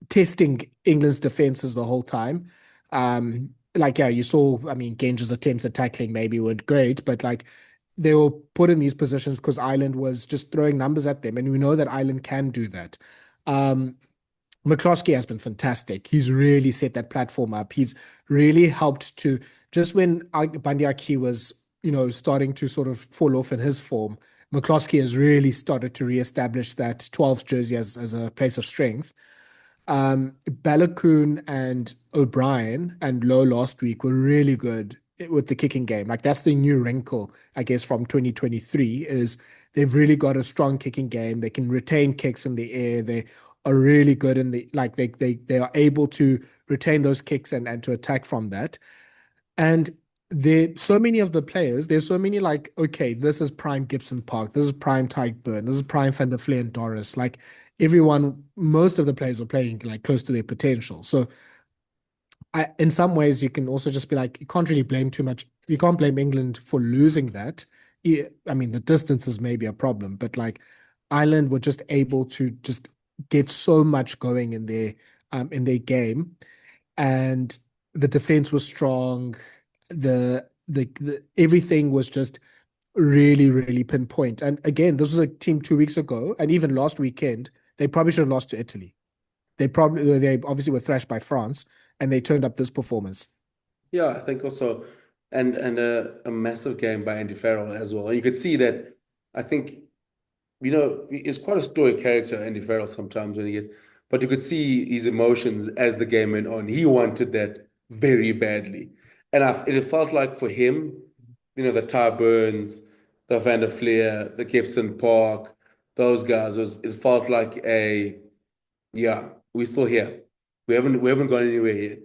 testing England's defenses the whole time. You saw, I mean, Genge's attempts at tackling maybe weren't great, but they were put in these positions because Ireland was just throwing numbers at them, and we know that Ireland can do that. McCloskey has been fantastic. He's really set that platform up. He's really helped to, just when Bandiaki was starting to sort of fall off in his form, McCloskey has really started to reestablish that 12th jersey as a place of strength. Baloucoune and O'Brien and Lowe last week were really good with the kicking game. Like, that's the new wrinkle, I guess, from 2023, is they've really got a strong kicking game. They can retain kicks in the air. They are really good in the they are able to retain those kicks and to attack from that. And so many of the players, there's so many okay, this is prime Gibson-Park, this is prime Tyke Byrne, this is prime Van der Fleer and Doris. Most of the players are playing close to their potential. So in some ways, you can also just be you can't really blame too much. You can't blame England for losing that. I mean, the distance is maybe a problem, but Ireland were just able to just get so much going in their game, and the defense was strong. The everything was just really, really pinpoint. And again, this was a team 2 weeks ago, and even last weekend, they probably should have lost to Italy. They obviously were thrashed by France, and they turned up this performance. Yeah, I think also, and a massive game by Andy Farrell as well. And you could see that. I think, he's quite a stoic character, Andy Farrell, sometimes but you could see his emotions as the game went on. He wanted that very badly. And it felt like for him, the Ty Burns, the Van der Fleer, the Gibson-Park, those guys, it felt like we're still here. We haven't gone anywhere yet.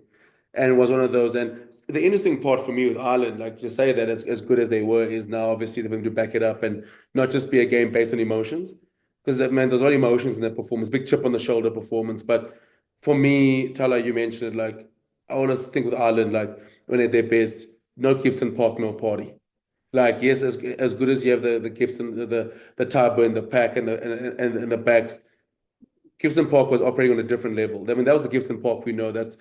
And it was one of those. And the interesting part for me with Ireland, to say that as good as they were, is now obviously they're going to back it up and not just be a game based on emotions. Because, man, there's a lot of emotions in that performance, big chip on the shoulder performance. But for me, Thala, you mentioned it, I always think with Ireland, when they're their best, no Gibson-Park, no party. Yes, as good as you have the Gibson, the Tyber and the pack and the backs, Gibson-Park was operating on a different level. I mean, that was the Gibson-Park we know that's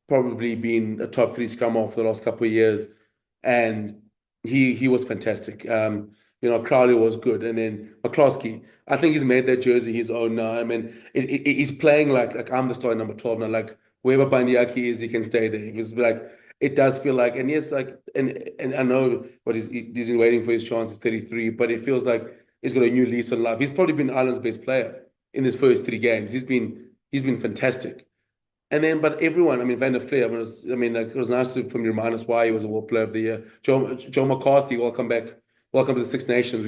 probably been a top 3 scrum off for the last couple of years, and he was fantastic. Crowley was good, and then McCloskey. I think he's made that jersey his own now. I mean, he's playing like I'm the starting number 12 now. Like wherever Bandiaki is, he can stay there. It's like it does feel like, and yes, like and I know what he's been waiting for his chance. He's 33, but it feels like he's got a new lease on life. He's probably been Ireland's best player in his first 3 games. He's been fantastic. And then, but everyone, I mean, Van der Fleer, it was nice for me to remind us why he was a World Player of the Year. Joe McCarthy, welcome back. Welcome to the Six Nations.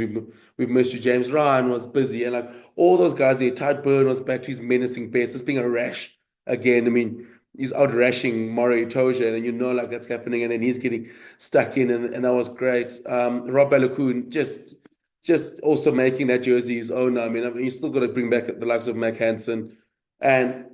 We've missed you. James Ryan was busy. And like all those guys there, Tide Burn was back to his menacing pace. Just being a rash again. I mean, he's out rashing Murray Toja, and then like that's happening. And then he's getting stuck in, and that was great. Rob Baloucoune just also making that jersey his own. I mean, he's still got to bring back the likes of Mac Hansen. And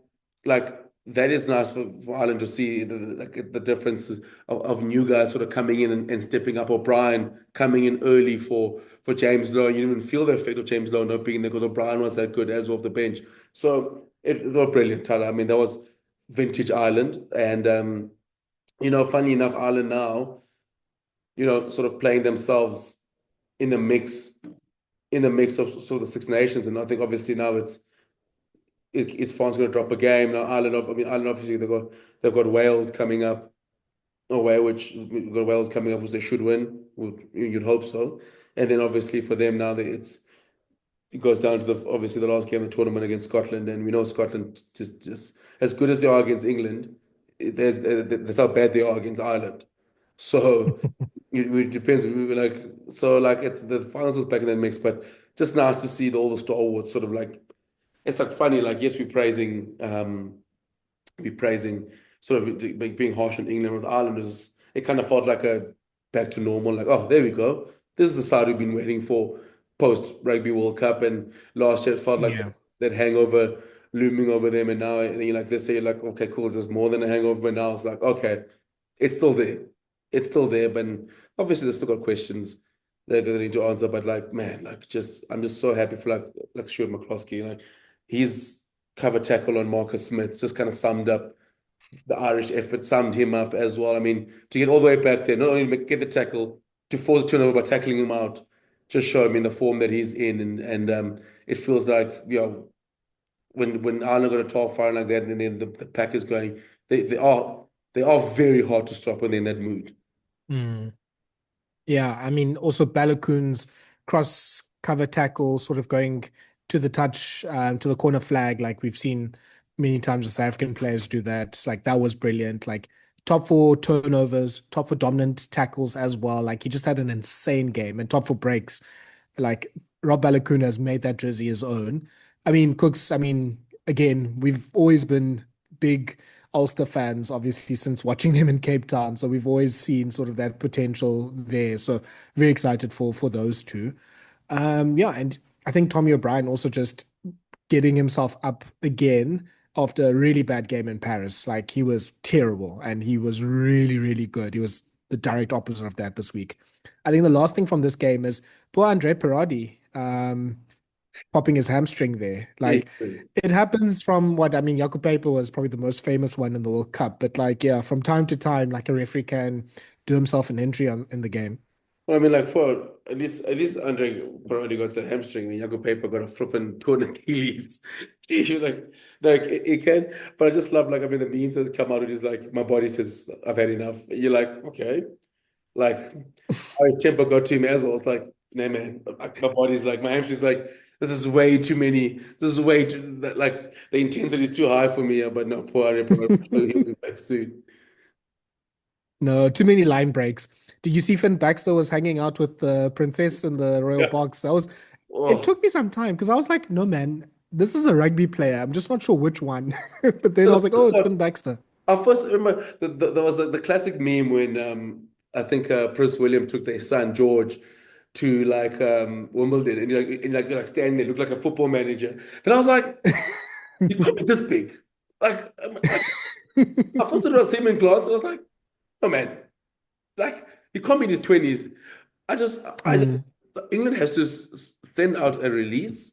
like, that is nice for Ireland to see the differences of new guys sort of coming in and stepping up. O'Brien coming in early for James Lowe. You didn't even feel the effect of James Lowe not being there because O'Brien was that good as well off the bench. So it was brilliant, Tyler. I mean, that was vintage Ireland. And, funny enough, Ireland now, sort of playing themselves in the mix of sort of the Six Nations. And I think obviously now is France going to drop a game now? Ireland obviously they've got Wales coming up, which they should win. You'd hope so. And then obviously for them now it goes down to the last game of the tournament against Scotland, and we know Scotland just as good as they are against England, that's how bad they are against Ireland. So it depends. It's the finals is back in that mix, but just nice to see all the stalwarts sort of like. It's like funny, like yes, we're praising sort of being harsh on England. With Ireland, it kind of felt like a back to normal. Like, oh, there we go. This is the side we've been waiting for post Rugby World Cup. And last year it felt like that hangover looming over them. And now you're like this year, you're like, okay, cool. There's more than a hangover. But now it's like, okay, it's still there. It's still there. But obviously, there's still got questions they're going to need to answer. But like, man, I'm just so happy for like Stuart McCloskey. His cover tackle on Marcus Smith just kind of summed up the Irish effort, summed him up as well. I mean, to get all the way back there, not only get the tackle, to force a turnover by tackling him out, just show him in the form that he's in. And it feels like, when Ireland got a 12 fire like that, and then the pack is going, they are very hard to stop when they're in that mood. Mm. Yeah, I mean, also Baloucoune's cross cover tackle sort of going to the touch, to the corner flag, like we've seen many times with South African players do that. Like that was brilliant. Like top 4 turnovers, top 4 dominant tackles as well. Like he just had an insane game, and top 4 breaks. Like Rob Baloucoune has made that jersey his own. I mean, Kooks, again, we've always been big Ulster fans, obviously, since watching them in Cape Town. So we've always seen sort of that potential there. So very excited for those two. And I think Tommy O'Brien also just getting himself up again after a really bad game in Paris. Like he was terrible, and he was really, really good. He was the direct opposite of that this week. I think the last thing from this game is poor Andre Perardi popping his hamstring there. Like it happens from Jaco Peyper was probably the most famous one in the World Cup, but from time to time, like a referee can do himself an injury in the game. Well, I mean, like for at least Andre already got the hamstring. I mean, Jaco Peyper got a flipping torn Achilles. It can. But I just love the memes that come out. It is like my body says I've had enough. You're like, okay, like our temper got to him as well. It's like, nah, man, my body's like my hamstring's like this is way too many. This is way too the intensity is too high for me. But no, poor Andre Perardi, he'll be back soon. No, too many line breaks. Did you see Fin Baxter was hanging out with the princess in the royal box? It took me some time because I was like, no, man, this is a rugby player. I'm just not sure which one. But then I was like, oh, it's Fin Baxter. I first remember there was the classic meme when I think Prince William took their son George to Wimbledon, and you're standing there, looked like a football manager. Then I was like, you can't be this big. I first thought I was him in glance. I was like, oh man, he can't be in his 20s. England has to send out a release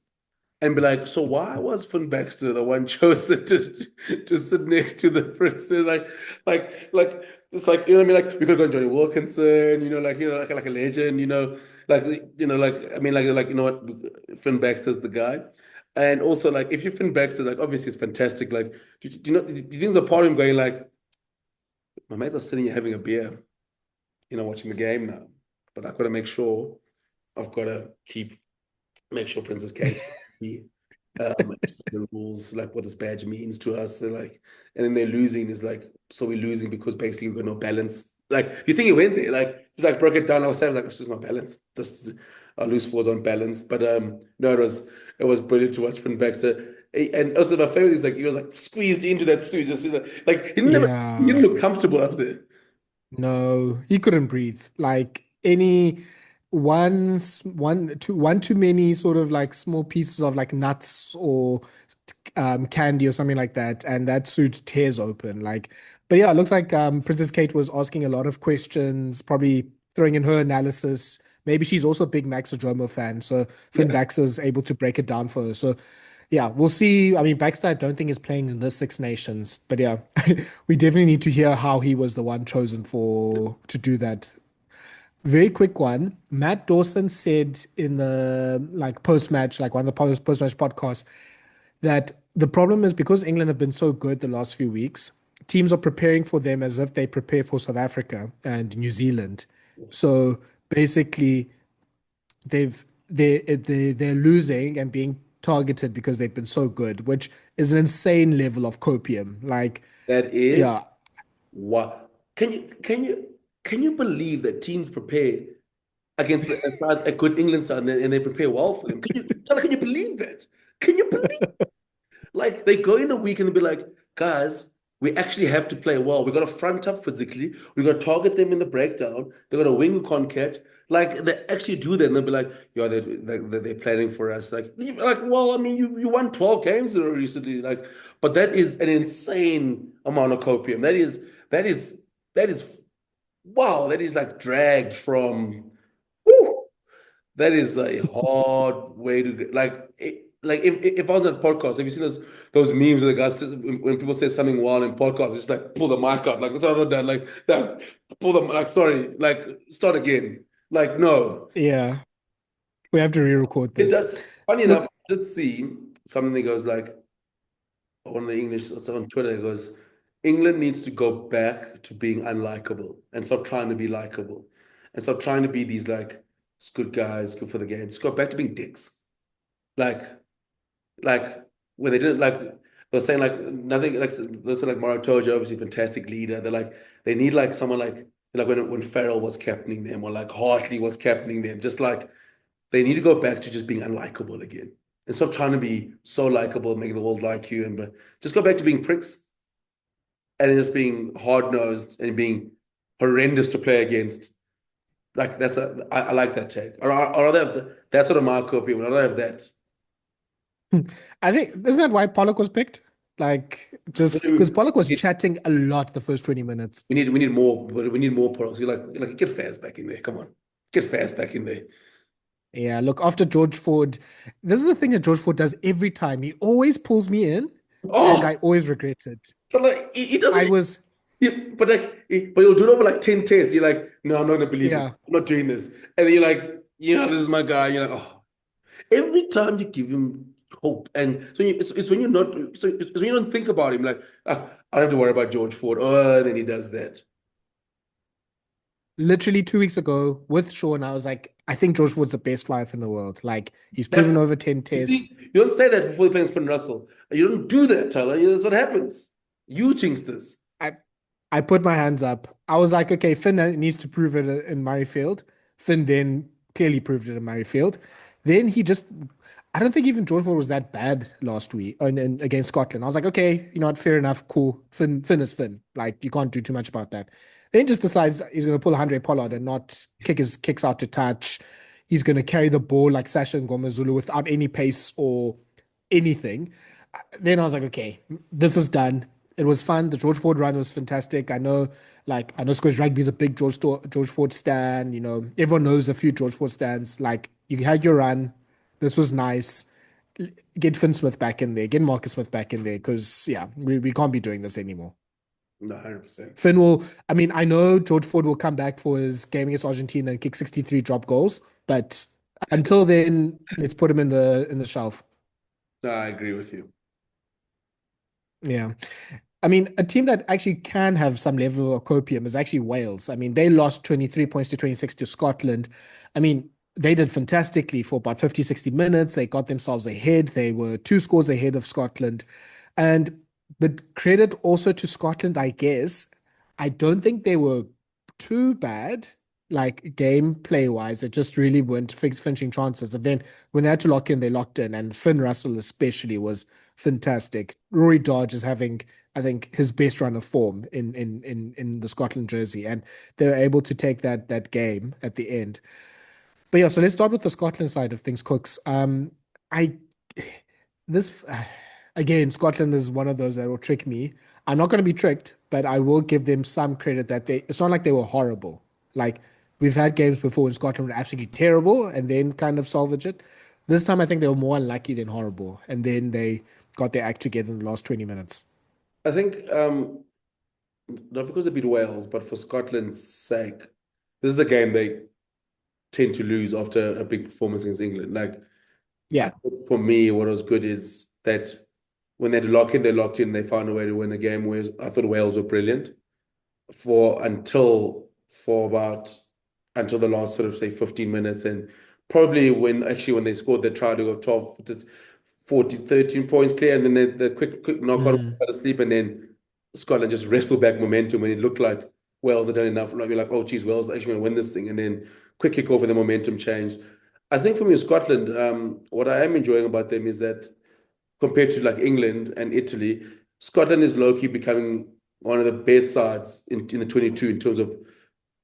and be like, so why was Fin Baxter the one chosen to sit next to the princess? it's like, you know what I mean? Like we could go Johnny Wilkinson, like a legend, I mean, like you know what, Finn Baxter's the guy. And also, like, if you Finn Baxter, like, obviously it's fantastic. Like, do you think there's a part of him going like, my mates are sitting here having a beer, watching the game now, but I've got to make sure I've got to make sure Princess Kate the rules, like what this badge means to us. So like, and then they're losing is like, so we're losing because basically we've got no balance. Like, you think he went there, like, just like broke it down. I was saying, like, it's just not balance. Just our loose forwards on balance. But no, it was brilliant to watch Finn Baxter. And also my favorite is like he was like squeezed into that suit. Just like he didn't Yeah. look comfortable up there. No, he couldn't breathe. Like any one too many sort of like small pieces of like nuts or candy or something like that, and that suit tears open. Like, but yeah, it looks like Princess Kate was asking a lot of questions, probably throwing in her analysis. Maybe she's also a big Max Ojomo fan, so Finn Yeah, Baxter's able to break it down for her. So yeah, we'll see. I mean, Baxter, I don't think is playing in the Six Nations, but yeah, we definitely need to hear how he was the one chosen for to do that. Very quick one. Matt Dawson said in the like post match, like one of the post match podcasts, that the problem is because England have been so good the last few weeks, teams are preparing for them as if they prepare for South Africa and New Zealand. So basically, they're losing and being targeted because they've been so good, which is an insane level of copium. Like, that is yeah, what. Can you believe that teams prepare against a good England side and they prepare well for them? Can you believe that? Can you believe? Like they go in the week and they be like, guys, we actually have to play well. We got to front up physically. We got to target them in the breakdown. They got a wing who can't catch. Like they actually do that, and they'll be like, "Yeah, they're planning for us." Like, well, I mean, you won 12 games recently, like, but that is an insane amount of copium. That is wow. That is like dragged from. Whew, that is a hard way to like if I was on a podcast, have you seen those memes of the guys when people say something wild in podcasts, just like pull the mic out, like that's not done, like that, pull them like sorry, like start again. Like no. yeah, we have to re-record It this. does funny enough, Look, I did see something that goes like on the English so on Twitter, it goes, England needs to go back to being unlikable and stop trying to be likable and stop trying to be these like it's good guys, good for the game. Just go back to being dicks. Like like when they didn't like they were saying like nothing like let's say like Maro Tojo, obviously fantastic leader. They're like they need like someone like when Farrell was captaining them or like Hartley was captaining them, just like they need to go back to just being unlikable again. And stop trying to be so likable, making the world like you, and but just go back to being pricks and then just being hard nosed and being horrendous to play against. Like I like that take. Or rather have that sort of Marco people. I rather have that. I think isn't that why Pollock was picked? Like just because Pollock was chatting a lot the first 20 minutes. We need more, but we need more products. Get Faz back in there. Come on, get Faz back in there. Yeah, look, after George Ford, this is the thing that George Ford does every time. He always pulls me in, and Oh, I always regret it. but like he I doesn't. was, But he'll do it over like 10 tests. You're like, no, I'm not gonna believe it. yeah, I'm not doing this. And then you're like, this is my guy. You're like, oh, every time you give him hope, and so it's when you're not, so it's when you don't think about him. Like, I don't have to worry about George Ford. Oh, and then he does that. literally 2 weeks ago with Sean, I was like, I think George Ford's the best flyer in the world. Like, he's That's proven over 10 you tests. see, you don't say that before you play against Finn Russell. You don't do that, Tyler. That's what happens. You jinx this. I I put my hands up. I was like, okay, Finn needs to prove it in Murrayfield. Finn then clearly proved it in Murrayfield. Then he just, I don't think even George Ford was that bad last week against Scotland. I was like, okay, you know what, fair enough, cool. Finn is Finn. Like, you can't do too much about that. Then he just decides he's going to pull Andre Pollard and not kick his kicks out to touch. He's going to carry the ball like Sasha and Ngomazulu without any pace or anything. Then I was like, okay, this is done. It was fun. The George Ford run was fantastic. I know Scottish Rugby is a big George Ford stand. You know, everyone knows a few George Ford stands. Like, you had your run. This was nice. Get Finn Smith back in there. Get Marcus Smith back in there because, yeah, we can't be doing this anymore. No, 100%. Finn will, I mean, I know George Ford will come back for his game against Argentina and kick 63 drop goals, but until then, let's put him in the shelf. No, I agree with you. Yeah. I mean, a team that actually can have some level of copium is actually Wales. I mean, they lost 23 points to 26 to Scotland. I mean, they did fantastically for about 50, 60 minutes. They got themselves ahead. They were 2 scores ahead of Scotland. And but credit also to Scotland, I guess. I don't think they were too bad, like gameplay wise. It just really weren't finishing chances. And then when they had to lock in, they locked in. And Finn Russell especially was fantastic. Rory Dodge is having, I think, his best run of form in the Scotland jersey, and they were able to take that game at the end. But yeah, so let's start with the Scotland side of things, Cooks. I this again, Scotland is one of those that will trick me. I'm not going to be tricked, but I will give them some credit that it's not like they were horrible. Like we've had games before when Scotland were absolutely terrible and then kind of salvage it. This time I think they were more unlucky than horrible, and then they got their act together in the last 20 minutes. I think not because they beat Wales, but for Scotland's sake, this is a game they tend to lose after a big performance against England. Like, I Yeah. think for me, what was good is that when they lock in, they locked in, they found a way to win the game. Whereas I thought Wales were brilliant for about until the last sort of say 15 minutes, and probably when they scored, they tried to go 12 to 14, 13 points clear, and then the quick knock on Mm, fell asleep, and then Scotland just wrestled back momentum when it looked like Wales had done enough. Like you're like, oh geez, Wales actually going to win this thing, and then quick kick off and the momentum changed. I think for me, Scotland, what I am enjoying about them is that compared to like England and Italy, Scotland is low-key becoming one of the best sides in the 22 in terms of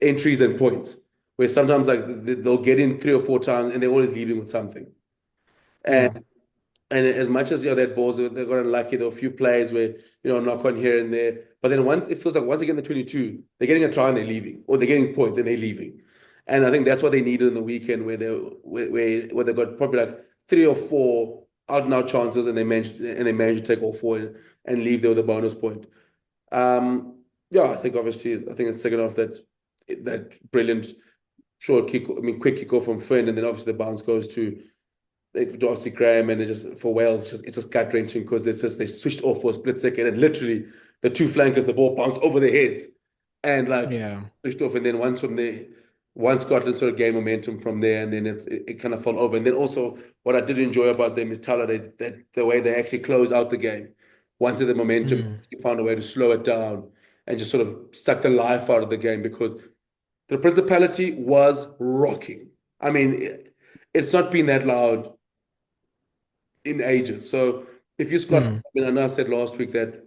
entries and points. Where sometimes like they'll get in 3 or 4 times and they're always leaving with something. And yeah. and as much as that balls they got unlucky, there were a few plays where knock on here and there. But then once it feels like once again the 22, they're getting a try and they're leaving, or they're getting points and they're leaving. And I think that's what they needed in the weekend, where they got probably like 3 or 4 out and out chances, and they managed to take all four and leave there with a bonus point. Yeah, I think obviously it's second off that brilliant short kick, I mean quick kick off from Finn, and then obviously the bounce goes to Darcy Graham, and it just for Wales, it's just gut wrenching because they switched off for a split second, and literally the two flankers, the ball bounced over their heads, and like Yeah. switched off, and then once Scotland sort of gained momentum from there, and then it kind of fell over. And then also what I did enjoy about them is Thala, that the way they actually closed out the game. Once the momentum, Mm, he found a way to slow it down and just sort of suck the life out of the game because the Principality was rocking. I mean, it's not been that loud in ages. So if you Scotland, mm, I mean, I know I said last week that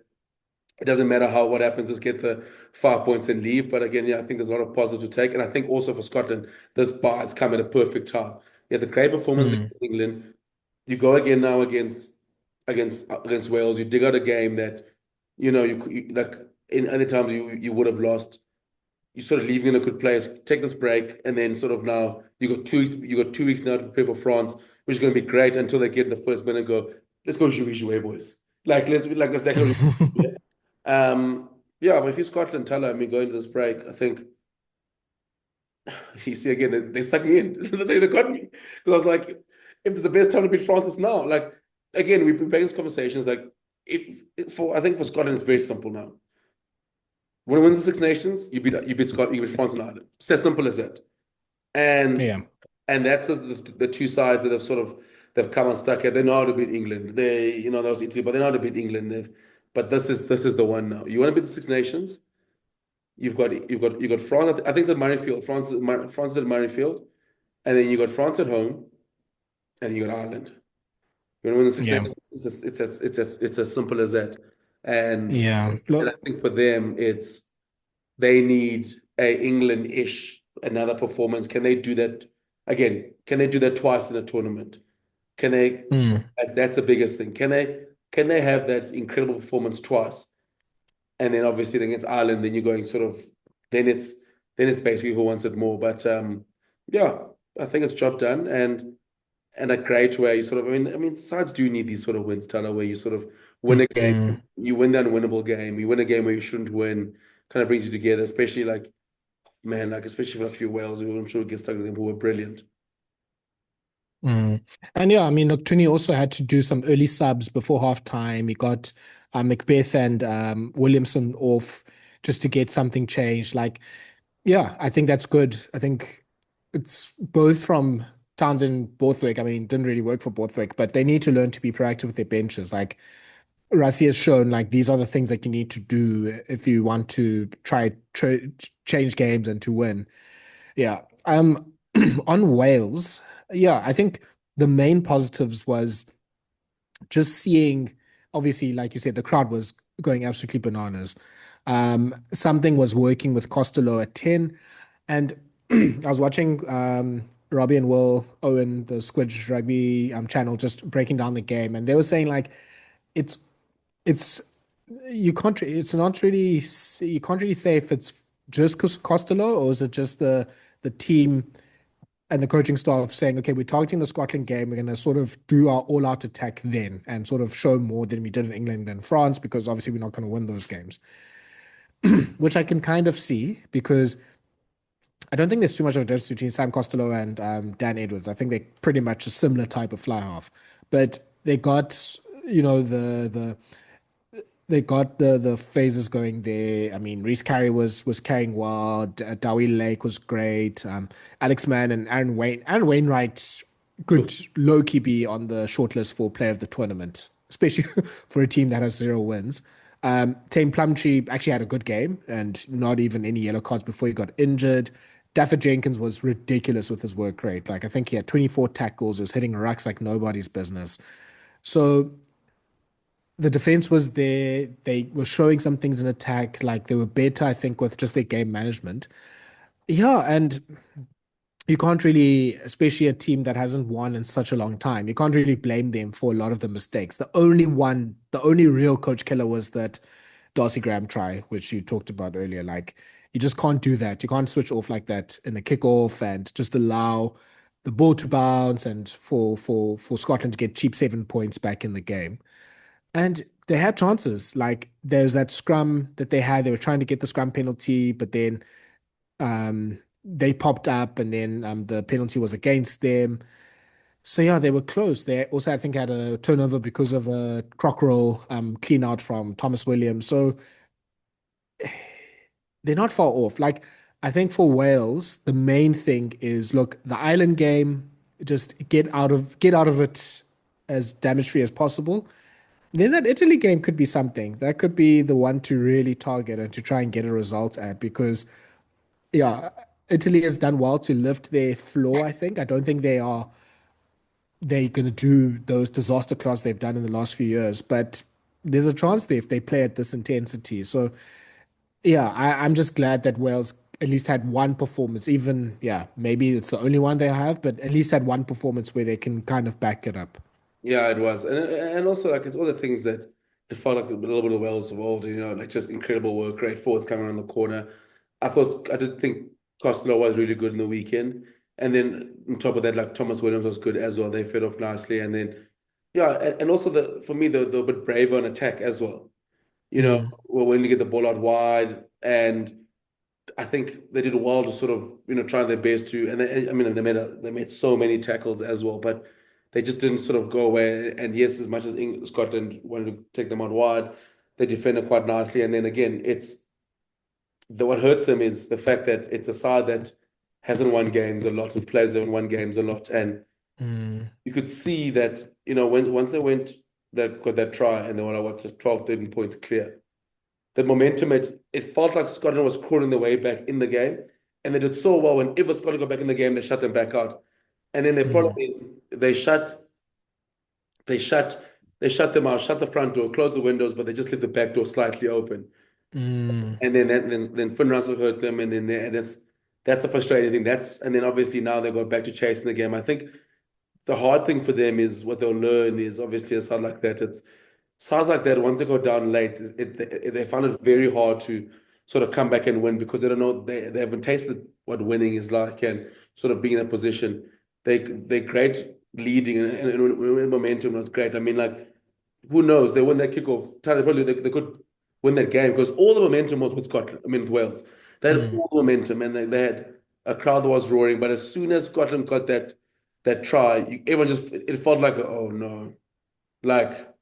it doesn't matter what happens, just get the 5 points and leave. But again, yeah, I think there's a lot of positives to take. And I think also for Scotland, this bar has come at a perfect time. Yeah, the great performance mm. against England. You go again now against Wales. You dig out a game that, you like in other times you would have lost. You sort of leaving in a good place, take this break, and then sort of now you got 2 weeks now to prepare for France, which is going to be great until they get the first minute and go, let's go jouer, boys. Let's like um yeah, but if you're Scotland, Thala, I mean, going to this break, I think you see again they stuck me in. They got me because I was like, if it's the best time to beat France, it's now. Like again, we've been having these conversations. Like I think for Scotland, it's very simple now. When you win the Six Nations, you beat Scotland, you beat France and Ireland. It's as simple as that. And Yeah. and that's the two sides that they've come unstuck here. They know how to beat England. That was Italy, but they know how to beat England. But this is the one now. You want to beat the Six Nations? You've got France. I think it's at Murrayfield. France is at Murrayfield, and then you got France at home, and you got Ireland. You want to win the Six Yeah. Nations? It's as simple as that. And Yeah. and I Look, think for them, they need a England-ish another performance. Can they do that again? Can they do that twice in a tournament? Can they? mm, That's the biggest thing. Can they have that incredible performance twice? And then obviously against Ireland, then you're going sort of then it's basically who wants it more. But yeah, I think it's job done. and a great way. Sort of, sides do need these sort of wins, Thala, where you sort of win a game, Mm, you win the unwinnable game, you win a game where you shouldn't win, kind of brings you together, especially like, man, like especially for like a few Wales, who I'm sure we get stuck with them, who were brilliant. mm. And yeah, I mean, look, Trini also had to do some early subs before halftime. He got Macbeth and Williamson off just to get something changed. Like, yeah, I think that's good. I think it's both from Townsend, Borthwick. I mean, didn't really work for Borthwick, but they need to learn to be proactive with their benches. Like, Rassi has shown, like, these are the things that you need to do if you want to change games and to win. Yeah. On Wales, yeah, I think the main positives was just seeing, obviously, like you said, the crowd was going absolutely bananas. Something was working with Costello at 10. And I was watching Robbie and Will Owen, the Squidge Rugby channel, just breaking down the game, and they were saying like it's it's you can't it's not really you can't really say if it's just Costello or is it just the team and the coaching staff saying, okay, we're targeting the Scotland game. We're going to sort of do our all-out attack then and sort of show more than we did in England and France because obviously we're not going to win those games, which I can kind of see because I don't think there's too much of a difference between Sam Costello and Dan Edwards. I think they're pretty much a similar type of fly half, but they got the they got the phases going there. I mean, Reece Carey was carrying well. Dowie Lake was great. Alex Mann and Aaron Wainwright could low key be on the shortlist for player of the tournament, especially for a team that has 0 wins. Tame Plumtree actually had a good game and not even any yellow cards before he got injured. Daffer Jenkins was ridiculous with his work rate. Like I think he had 24 tackles, was hitting rucks like nobody's business. So the defense was there. They were showing some things in attack, like they were better, I think, with just their game management. Yeah, and you can't really, especially a team that hasn't won in such a long time, you can't really blame them for a lot of the mistakes. The only real coach killer was that Darcy Graham try, which you talked about earlier. Like, you just can't do that. You can't switch off like that in a kickoff and just allow the ball to bounce and for Scotland to get cheap 7 points back in the game. And they had chances. Like there's that scrum that they had. They were trying to get the scrum penalty, but then they popped up, and then the penalty was against them. So yeah, they were close. They also, I think, had a turnover because of a crock roll clean out from Thomas Williams. So they're not far off. Like I think for Wales, the main thing is look, the Ireland game, just get out of it as damage free as possible. Then that Italy game could be something. That could be the one to really target and to try and get a result at because, yeah, Italy has done well to lift their floor, I think. I don't think they're going to do those disaster class they've done in the last few years, but there's a chance there if they play at this intensity. So, yeah, I'm just glad that Wales at least had one performance, even, yeah, maybe it's the only one they have, but at least had one performance where they can kind of back it up. Yeah, it was, and also like it's all the things that it felt like a little bit of Wales of old, like just incredible work, great forwards coming around the corner. I did think Costello was really good in the weekend, and then on top of that, like Thomas Williams was good as well. They fed off nicely, and then yeah, and also for me they're a bit braver on attack as well. Mm, We're willing to get the ball out wide, and I think they did well to sort of try their best to, and they made so many tackles as well, but they just didn't sort of go away. And yes, as much as Scotland wanted to take them out wide, they defended quite nicely. And then again, it's what hurts them is the fact that it's a side that hasn't won games a lot and players haven't won games a lot, and mm, you could see that once they went that got that try and they were like what 12, 13 points clear, the momentum, it felt like Scotland was crawling their way back in the game. And they did so well. Whenever Scotland got back in the game, they shut them back out. And then the problem mm, is they shut them out, shut the front door, close the windows, but they just leave the back door slightly open. mm, And then Finn Russell hurt them, and then and that's a frustrating thing. And then obviously now they go back to chasing the game. I think the hard thing for them is what they'll learn is obviously a side like that. It's sides like that, once they go down late, they find it very hard to sort of come back and win because they don't know they haven't tasted what winning is like and sort of being in a position. They're great leading and momentum was great. I mean, like, who knows? They won that kickoff. Probably they could win that game because all the momentum was with Scotland. I mean, with Wales. They had all the momentum and they had a crowd that was roaring. But as soon as Scotland got that try, everyone just it felt like, oh no, like,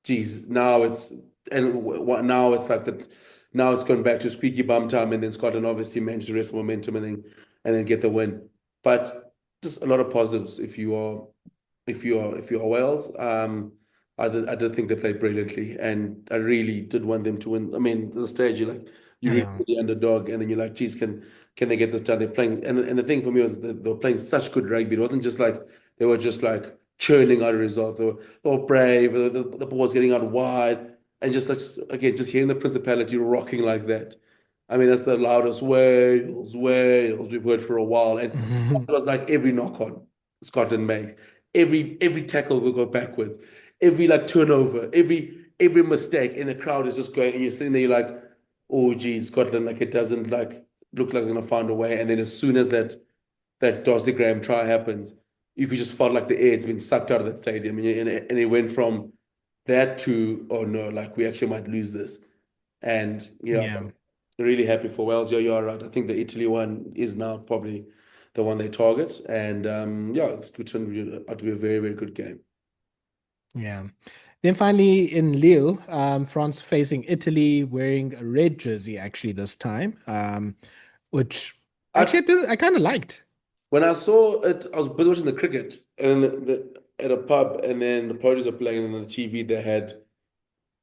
geez, now it's now it's like that. Now it's gone back to squeaky bum time, and then Scotland obviously managed to rest momentum and then get the win. But just a lot of positives if you are Wales. I did think they played brilliantly, and I really did want them to win. I mean, the stage you're really the underdog, and then you're like, geez, can they get this done? They're playing, and the thing for me was that they were playing such good rugby. It wasn't just like they were just like churning out a result. They were brave. The ball was getting out wide, and just hearing the Principality rocking like that. I mean, that's the loudest Wales we've heard for a while, and it was like every knock on Scotland made, every tackle will go backwards, every like turnover, every mistake, and the crowd is just going, and you're sitting there, you're like, oh geez, Scotland, like it doesn't like look like they're gonna find a way. And then as soon as that Darcy Graham try happens, you could just felt like the air's been sucked out of that stadium, and it went from that to, oh no, like we actually might lose this. And really happy for Wales. Yeah, you're right. I think the Italy one is now probably the one they target, and it's going to turn out to be a very, very good game. Yeah. Then finally in Lille, France facing Italy wearing a red jersey actually this time, which actually I kind of liked. When I saw it, I was busy watching the cricket and at a pub, and then the Polish are playing, and on the TV they had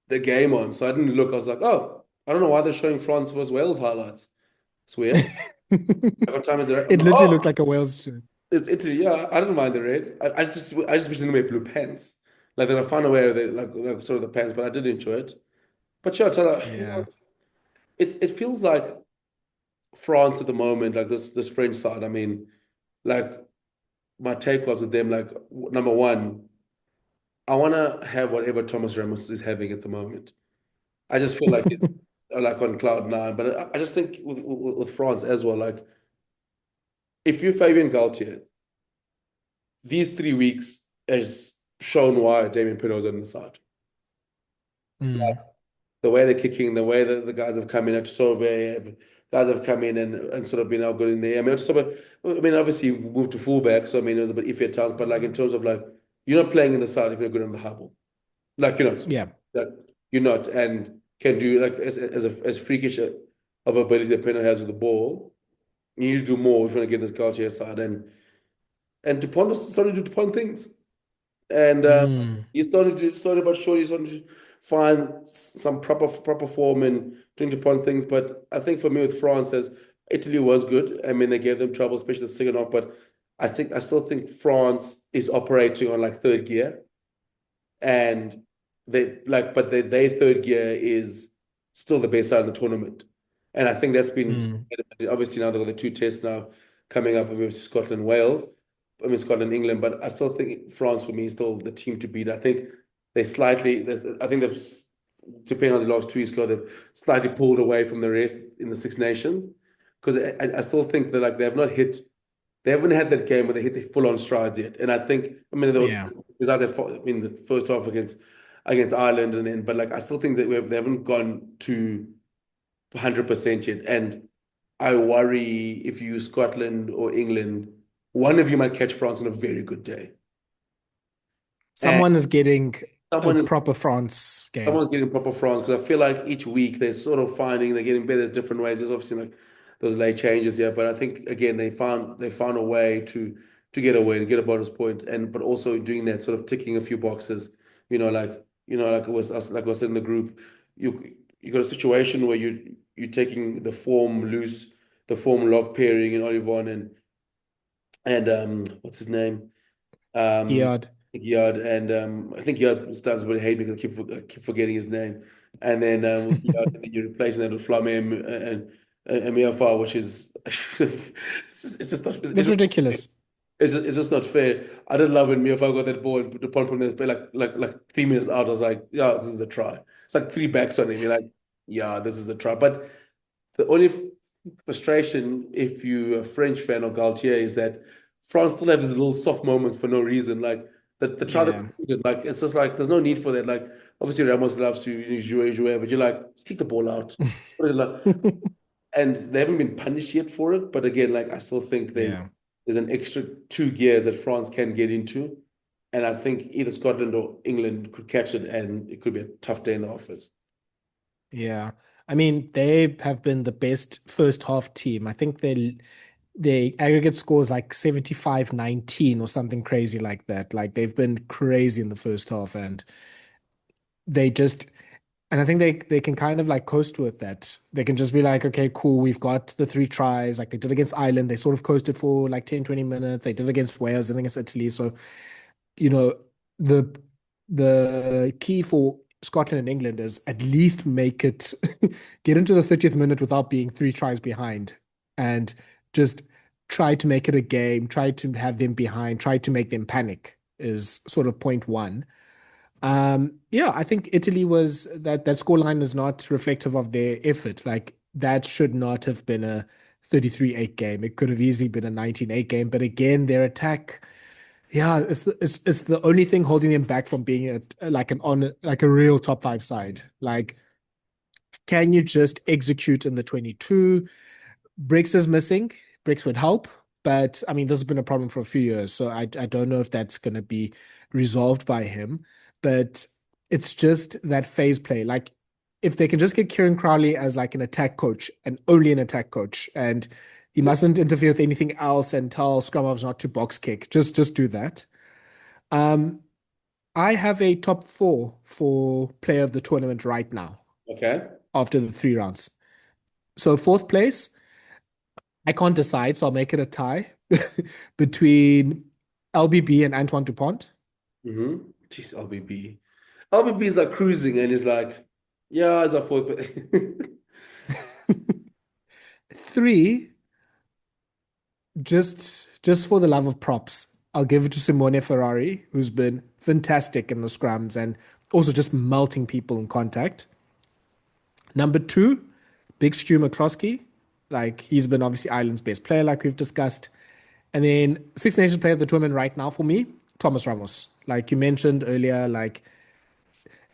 the game on. So I didn't look. I was like, oh, I don't know why they're showing France versus Wales highlights. It's weird. What time is it? It literally looked like a Wales shirt. It's Italy. Yeah, I don't mind the red. I just wish they made blue pants. Like they're gonna find a way of like sort of the pants, but I did enjoy it. But yeah, it feels like France at the moment, like this French side. I mean, like my take was with them, like number one, I want to have whatever Thomas Ramos is having at the moment. I just feel like it's like on cloud nine, but I just think with France as well, like if you're Fabien Galtier, these 3 weeks has shown why Damien Penaud's on the side. Like, the way they're kicking, the way that the guys have come in, at Sobe, guys have come in and sort of been out good in there. I mean, obviously moved to fullback, so I mean it was a bit iffy at times, but like in terms of like you're not playing in the side if you're good on the hubble, like that you're not, and can do like as freakish of ability that Penaud has with the ball. You need to do more if you want to get this Galtier side, and Dupont started to do Dupont things, and he's started about short. He's starting to find some proper form and doing Dupont things. But I think for me with France, as Italy was good. I mean, they gave them trouble, especially the second half. But I still think France is operating on like third gear, and their third gear is still the best side in the tournament. And I think that's been obviously now they've got the 2 tests now coming up with Scotland, Wales. I mean Scotland, England, but I still think France for me is still the team to beat. I think they've depending on the last 2 weeks, they've slightly pulled away from the rest in the Six Nations, because I still think that like they haven't had that game where they hit the full on strides yet. And I think besides the first half against Ireland, and then but like I still think that they haven't gone to 100% yet. And I worry if you Scotland or England, one of you might catch France on a very good day. Someone is getting a proper France game. Someone's getting proper France, because I feel like each week they're sort of they're getting better in different ways. There's obviously like those late changes here, but I think again they found a way to get a win, get a bonus point, but also doing that sort of ticking a few boxes. Like it was us, like I was in the group. You got a situation where you're taking the form loose, the form lock pairing in Olivon and what's his name? Giard, and I think Giard starts with hate because I keep forgetting his name. And then you're replacing that with Flamem and Meafou, which is it's just not. It's ridiculous. It's just not fair. I did love when Meafou got that ball and put the point from his like 3 minutes out. I was like, yeah, this is a try. It's like 3 backs on him. You're like, yeah, this is a try. But the only frustration, if you're a French fan of Galtier, is that France still have these little soft moments for no reason. Like the try that Yeah. we did, like it's just like there's no need for that. Like obviously Ramos loves to jouer, but you're like, just kick the ball out. And they haven't been punished yet for it. But again, like I still think Yeah. there's an extra 2 gears that France can get into. And I think either Scotland or England could catch it, and it could be a tough day in the office. Yeah. I mean, they have been the best first half team. I think they aggregate scores like 75-19 or something crazy like that. Like they've been crazy in the first half and they just and I think they can kind of like coast with that. They can just be like, okay, cool, we've got the 3 tries. Like they did against Ireland. They sort of coasted for like 10, 20 minutes. They did against Wales, then against Italy. So, you know, the the key for Scotland and England is at least make it get into the 30th minute without being 3 tries behind and just try to make it a game, try to have them behind, try to make them panic is sort of point one. Yeah, I think Italy was that scoreline is not reflective of their effort. Like that should not have been a 33-8 game. It could have easily been a 19-8 game. But again, their attack, yeah, it's the only thing holding them back from being like a real top five side. Like, can you just execute in the 22? Bricks is missing. Bricks would help, but I mean, this has been a problem for a few years, so I don't know if that's going to be resolved by him. But it's just that phase play. Like, if they can just get Kieran Crowley as like an attack coach and only an attack coach, and he mustn't interfere with anything else and tell Scrumovs not to box kick. Just do that. Um, I have a top four for player of the tournament right now Okay. after the 3 rounds. So fourth place. I can't decide, so I'll make it a tie between LBB and Antoine Dupont. Jeez, LBB. LBB is like cruising and he's like, yeah, as I thought, but 3, just for the love of props, I'll give it to Simone Ferrari, who's been fantastic in the scrums and also just melting people in contact. Number 2, Big Stu McCloskey. Like he's been obviously Ireland's best player, like we've discussed. And then Six Nations player of the tournament right now for me, Thomas Ramos. Like you mentioned earlier, like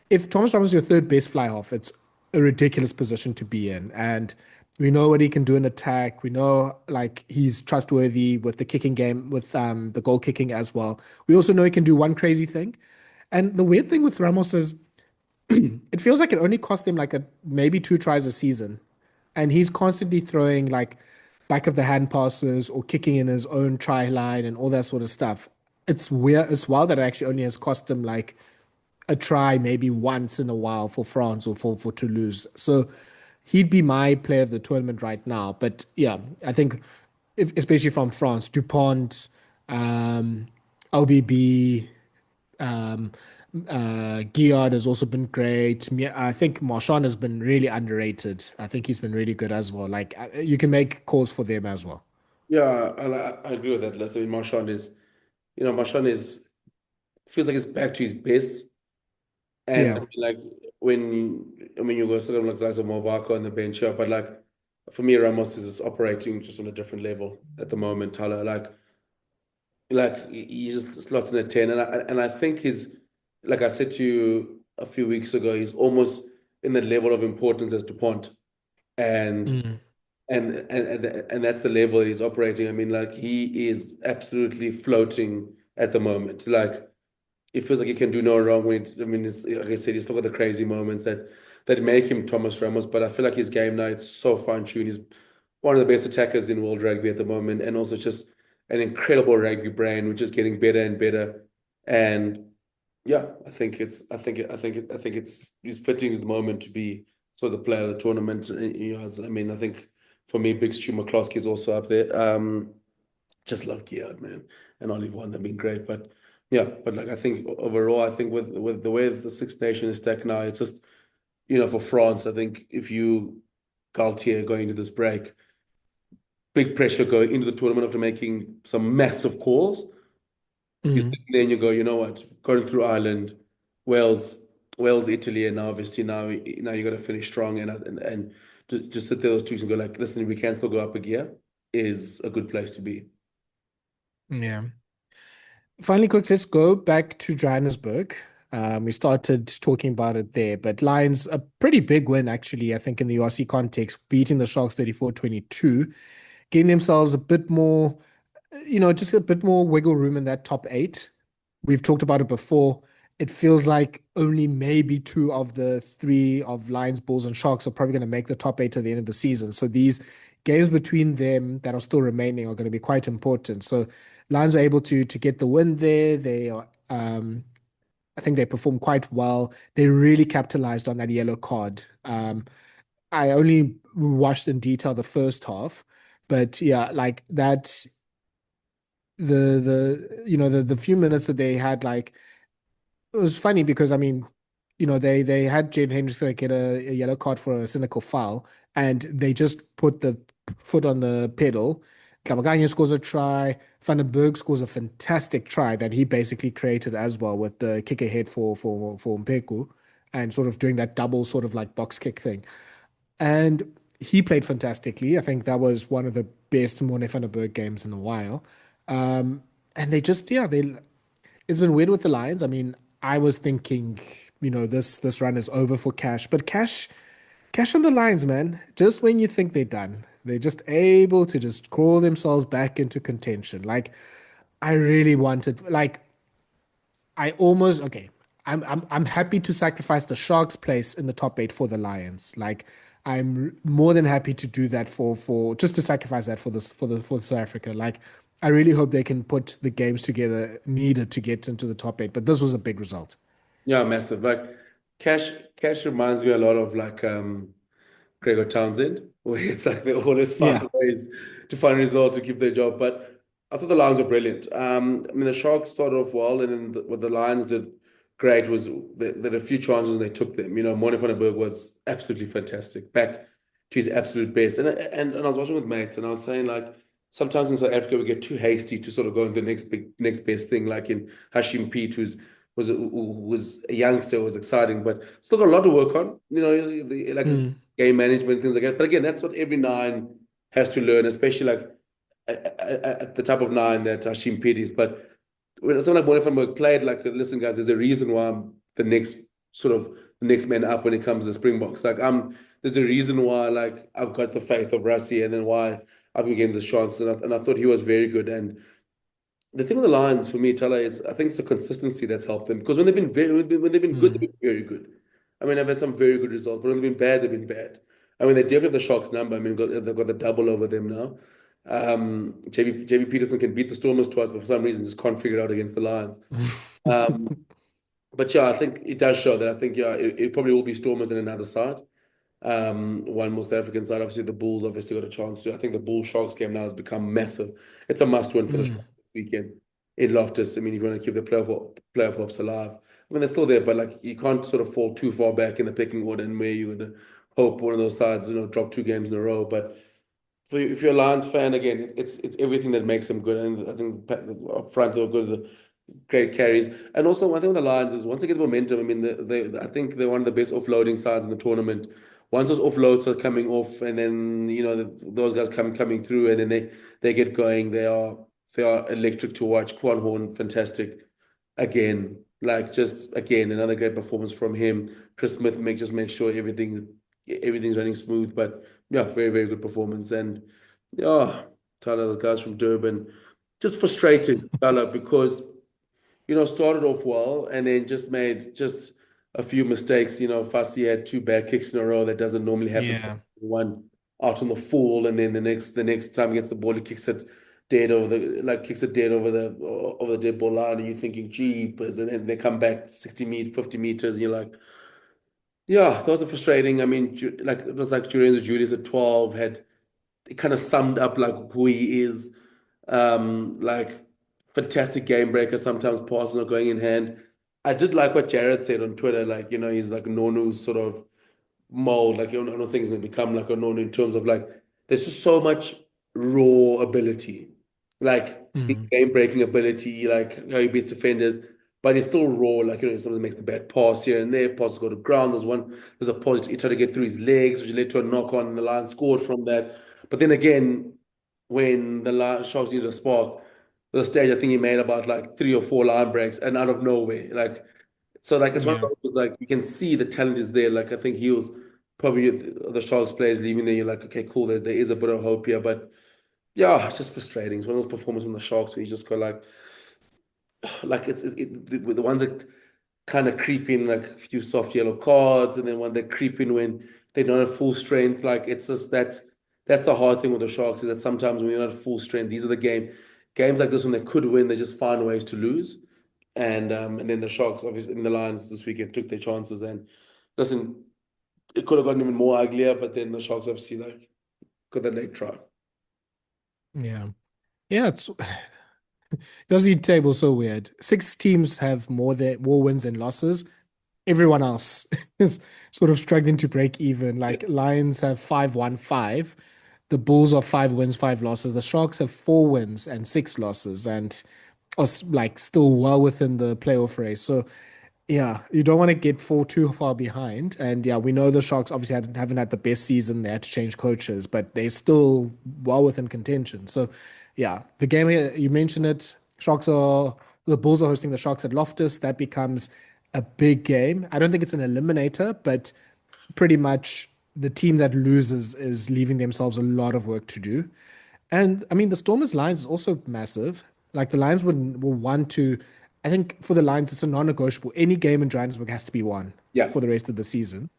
if Thomas Ramos is your third best fly half, it's a ridiculous position to be in. And we know what he can do in attack. We know like he's trustworthy with the kicking game, with the goal kicking as well. We also know he can do one crazy thing. And the weird thing with Ramos is it feels like it only cost him like maybe 2 tries a season. And he's constantly throwing like back of the hand passes or kicking in his own try line and all that sort of stuff. It's weird. It's wild that it actually only has cost him like a try maybe once in a while for France or for Toulouse. So he'd be my player of the tournament right now. But yeah, I think especially from France, Dupont, um, LBB, um, Guillard has also been great. I think Marchand has been really underrated. I think he's been really good as well. Like you can make calls for them as well. yeah, and I agree with that. Let's say Marchand is, Marchand is feels like he's back to his best. And I Yeah. mean, like when you go sort of like guys of Movako on the bench here, but like for me, Ramos is just operating just on a different level at the moment. Thala, like he just slots in at 10, and I think he's like I said to you a few weeks ago, he's almost in the level of importance as Dupont, and Mm. and that's the level that he's operating. I mean, like he is absolutely floating at the moment. Like it feels like he can do no wrong I mean, like I said, he's still got the crazy moments that make him Thomas Ramos. But I feel like his game now it's so fine tuned. He's one of the best attackers in world rugby at the moment, and also just an incredible rugby brain, which is getting better and better. And yeah, I think it's he's fitting at the moment to be sort of the player of the tournament. I mean, I think for me, Big Stu McCloskey is also up there. Just love Geared, man, and Olive One. They've been great, but yeah, but like I think overall, I think with the way the Six Nations is stacked now, it's just for France. I think if you Galtier going into this break, big pressure going into the tournament after making some massive calls. You Mm. sit there and you go, you know what, going through Ireland, Wales, Italy, and now obviously now you got to finish strong and just sit there those two and go like, listen, we can still go up a gear is a good place to be. Yeah. Finally, Cooks, let's go back to Johannesburg. We started talking about it there, but Lions, a pretty big win, actually, I think, in the URC context, beating the Sharks 34-22, getting themselves a bit more, just a bit more wiggle room in that top eight. We've talked about it before. It feels like only maybe two of the three of Lions, Bulls, and Sharks are probably going to make the top eight at the end of the season. So these games between them that are still remaining are going to be quite important. So Lions were able to get the win there. They are, I think they performed quite well. They really capitalized on that yellow card. I only watched in detail the first half, but yeah, like that the few minutes that they had, like it was funny because I mean, they had Jaden Hendricks get a yellow card for a cynical foul, and they just put the foot on the pedal. Kabaganya scores a try. Van den Berg scores a fantastic try that he basically created as well with the kick ahead for Mpeku, and sort of doing that double sort of like box kick thing. And he played fantastically. I think that was one of the best Morne van den Berg games in a while. And they just, yeah, they it's been weird with the Lions. I mean, I was thinking, this run is over for Cash, but Cash and the Lions, man, just when you think they're done, they're just able to just crawl themselves back into contention. Like, I really wanted, like, I almost okay. I'm happy to sacrifice the Sharks' place in the top eight for the Lions. Like, I'm more than happy to do that for just to sacrifice that for South Africa. Like, I really hope they can put the games together needed to get into the top eight. But this was a big result. Yeah, massive. Like Cash reminds me a lot of like Gregor Townsend, where it's like they always find Yeah. ways to find a result to keep their job. But I thought the Lions were brilliant. I mean, the Sharks started off well, and then what the Lions did great was they had a few chances and they took them. Morne van den Berg was absolutely fantastic, back to his absolute best. And I was watching with mates, and I was saying like sometimes in South Africa we get too hasty to sort of go into the next best thing, like in Hashim Pete, who was a youngster, was exciting, but still got a lot to work on. Like his game management, things like that. But again, that's what every nine has to learn, especially like at the type of nine that Hashim Pete is. But when someone like Bonifan played, like, listen, guys, there's a reason why I'm the next man up when it comes to Springboks. Like, there's a reason why, like, I've got the faith of Rassie, and then why I've been getting this chance. And I thought he was very good. And the thing with the Lions for me, Thala, is I think it's the consistency that's helped them, because when they've been good, they've been very good. I mean, I've had some very good results, but when they've been bad, they've been bad. I mean, they definitely have the Sharks number. I mean, they've got the double over them now. JB Peterson can beat the Stormers twice, but for some reason just can't figure it out against the Lions. Um, but yeah, I think it does show that I think it probably will be Stormers in another side. One more South African side. Obviously, the Bulls obviously got a chance to. I think the Bulls Sharks game now has become massive. It's a must win for the Sharks this weekend in Loftus. I mean, if you want to keep the playoff hopes alive, I mean, they're still there, but like you can't sort of fall too far back in the pecking order and where you're going to hope one of those sides, drop two games in a row. But if you're a Lions fan, again, it's everything that makes them good. And I think up front they're good, the great carries. And also one thing with the Lions is once they get momentum, I mean, I think they're one of the best offloading sides in the tournament. Once those offloads are coming off, and then those guys coming through, and then they get going, they are electric to watch. Quan Horn, fantastic again. Like, just again another great performance from him. Chris Smith just make sure everything's running smooth. But yeah, very, very good performance. And yeah, Tyler, those guys from Durban, just frustrated, Tyler, because started off well and then just made just a few mistakes. Fassi had two bad kicks in a row that doesn't normally happen. Yeah. One out on the full, and then the next time he gets the ball, he kicks it dead over the dead ball line, and you're thinking, jeepers, and then they come back 50 meters, and you're like, yeah, those are frustrating. I mean, like it was like Lorenzo Julius at 12 had it kind of summed up like who he is. Like fantastic game breaker, sometimes passes not going in hand. I did like what Jared said on Twitter, like, he's like Nonu's sort of mold. Like, I'm not saying he's going to become like a Nonu in terms of like, there's just so much raw ability, like game breaking ability, like how he beats defenders, but he's still raw. Like, sometimes makes the bad pass here and there, passes go to ground. There's a pass he tried to get through his legs, which led to a knock on, and the Lions scored from that. But then again, when the Sharks needed a spark, the stage I think he made about like 3 or 4 line breaks and out of nowhere. So it's one of Yeah. those, like, you can see the talent is there. Like, I think he was probably the Sharks players leaving there. You're like, okay, cool. There is a bit of hope here, but yeah, it's just frustrating. It's one of those performances from the Sharks where you just go the ones that kind of creep in, like a few soft yellow cards, and then when they creep in when they're not at full strength. Like, it's just that's the hard thing with the Sharks, is that sometimes when you're not at full strength, these are the games like this when they could win, they just find ways to lose. And then the Sharks, obviously, in the Lions this weekend took their chances, and listen, it could have gotten even more uglier, but then the Sharks obviously got the late try. Yeah. Yeah, it's the Aussie table so weird. 6 teams have more wins than losses. Everyone else is sort of struggling to break even. Yeah. Like Lions have 5-1-5. The Bulls are 5 wins, 5 losses. The Sharks have 4 wins and 6 losses, and are like still well within the playoff race. So yeah, you don't want to get fall too far behind. And yeah, we know the Sharks obviously haven't had the best season. They had to change coaches, but they're still well within contention. So yeah, the game you mentioned it. The Bulls are hosting the Sharks at Loftus. That becomes a big game. I don't think it's an eliminator, but pretty much the team that loses is leaving themselves a lot of work to do. And I mean, the Stormers Lions is also massive. Like the Lions will want to, I think for the Lions, it's a non-negotiable. Any game in Johannesburg has to be won Yeah. for the rest of the season.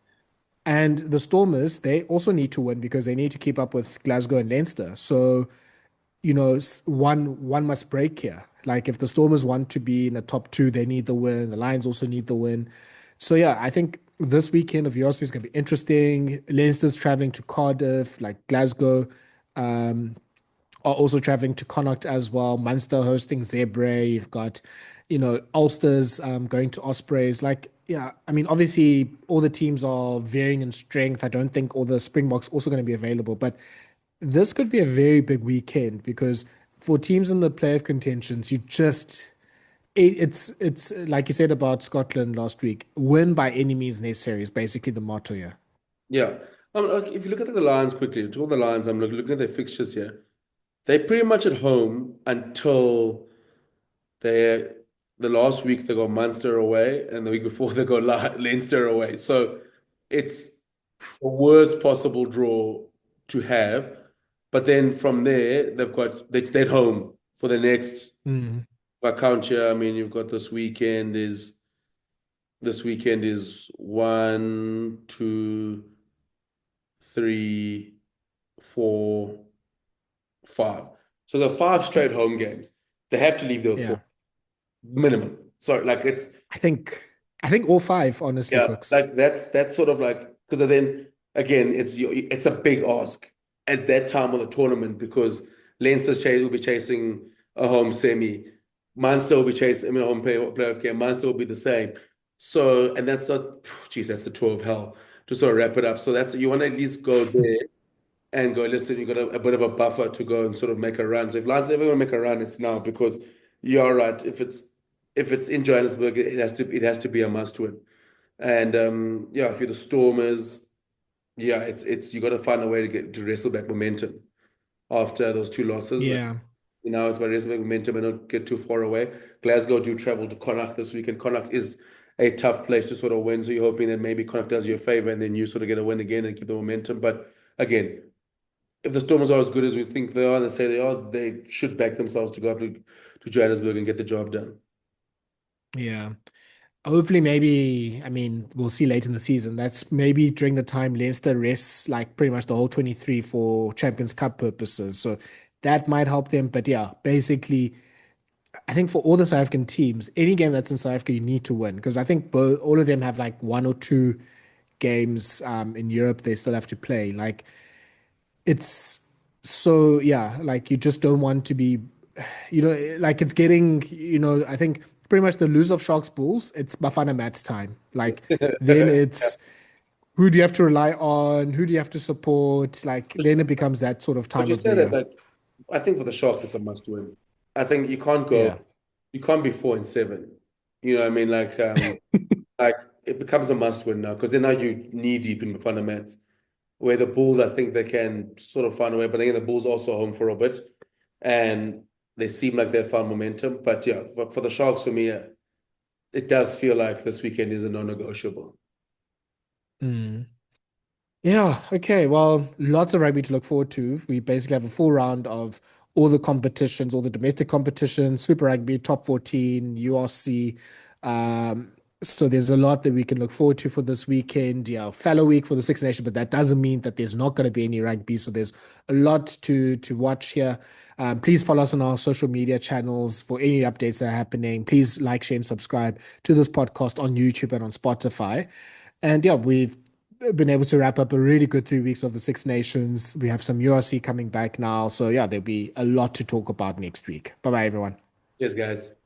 And the Stormers, they also need to win because they need to keep up with Glasgow and Leinster. So, one must break here. Like if the Stormers want to be in the top 2, they need the win. The Lions also need the win. So yeah, I think this weekend of yours is going to be interesting. Leinster's traveling to Cardiff, like Glasgow. Are also traveling to Connacht as well. Munster hosting Zebre. You've got, Ulster's going to Ospreys. Like, yeah, I mean, obviously all the teams are varying in strength. I don't think all the Springboks also going to be available, but this could be a very big weekend because for teams in the playoff contentions, it's like you said about Scotland last week. Win by any means necessary is basically the motto here. Yeah. Like, if you look at the Lions quickly, to all the Lions, I'm looking at their fixtures here. They're pretty much at home until they the last week they got Munster away, and the week before they got Leinster away. So it's the worst possible draw to have. But then from there, they're at home for the next. Mm. If I count here, I mean, you've got this weekend is 1, 2, 3, 4, 5. So the 5 straight home games. They have to leave there with Yeah. 4 minimum. So like I think all 5, honestly, yeah, Cooks. like that's sort of like, because then again it's a big ask at that time of the tournament, because Leinster will be chasing a home semi, Munster will be chasing, I mean, a home playoff game, Munster will be the same. So, and that's not, geez, that's the tour of hell to sort of wrap it up. So that's, you want to at least go there and go, listen, you got a bit of a buffer to go and sort of make a run. So if Lions ever want to make a run, it's now, because you're right. If it's in Johannesburg, it has to be a must win. And yeah, if you're the Stormers, yeah, it's you got to find a way to wrestle back momentum after those 2 losses. Yeah. It's about wrestling back momentum and not get too far away. Glasgow do travel to Connacht this weekend. Connacht is a tough place to sort of win, so you're hoping that maybe Connacht does you a favor and then you sort of get a win again and keep the momentum. But again, if the Stormers are as good as we think they are, and they say they are, they should back themselves to go up to Johannesburg and get the job done. Yeah. Hopefully, maybe, I mean, we'll see late in the season. That's maybe during the time Leinster rests like pretty much the whole 23 for Champions Cup purposes. So that might help them. But yeah, basically, I think for all the South African teams, any game that's in South Africa, you need to win because I think all of them have like 1 or 2 games in Europe they still have to play. Like it's so yeah, like you just don't want to be, like it's getting, I think pretty much the lose of Sharks Bulls, it's Bafana Mat's time. Like then it's who do you have to rely on? Who do you have to support? Like then it becomes that sort of But time you of the say that, year. like, I think for the Sharks, it's a must win. I think Yeah. you can't be 4-7. You know what I mean? Like it becomes a must win now, because then now you knee deep in the fundaments. Where the Bulls, I think they can sort of find a way, but again, the Bulls also home for a bit. And they seem like they found momentum. But yeah, for the Sharks, for me, it does feel like this weekend is a non-negotiable. Mm. Yeah, okay. Well, lots of rugby to look forward to. We basically have a full round of all the competitions, all the domestic competitions, Super Rugby, Top 14, URC. So there's a lot that we can look forward to for this weekend. Yeah, fallow week for the Six Nations, but that doesn't mean that there's not going to be any rugby. So there's a lot to watch here. Please follow us on our social media channels for any updates that are happening. Please like, share, and subscribe to this podcast on YouTube and on Spotify. And yeah, we've been able to wrap up a really good 3 weeks of the Six Nations. We have some URC coming back now. So yeah, there'll be a lot to talk about next week. Bye bye, everyone. Yes, guys.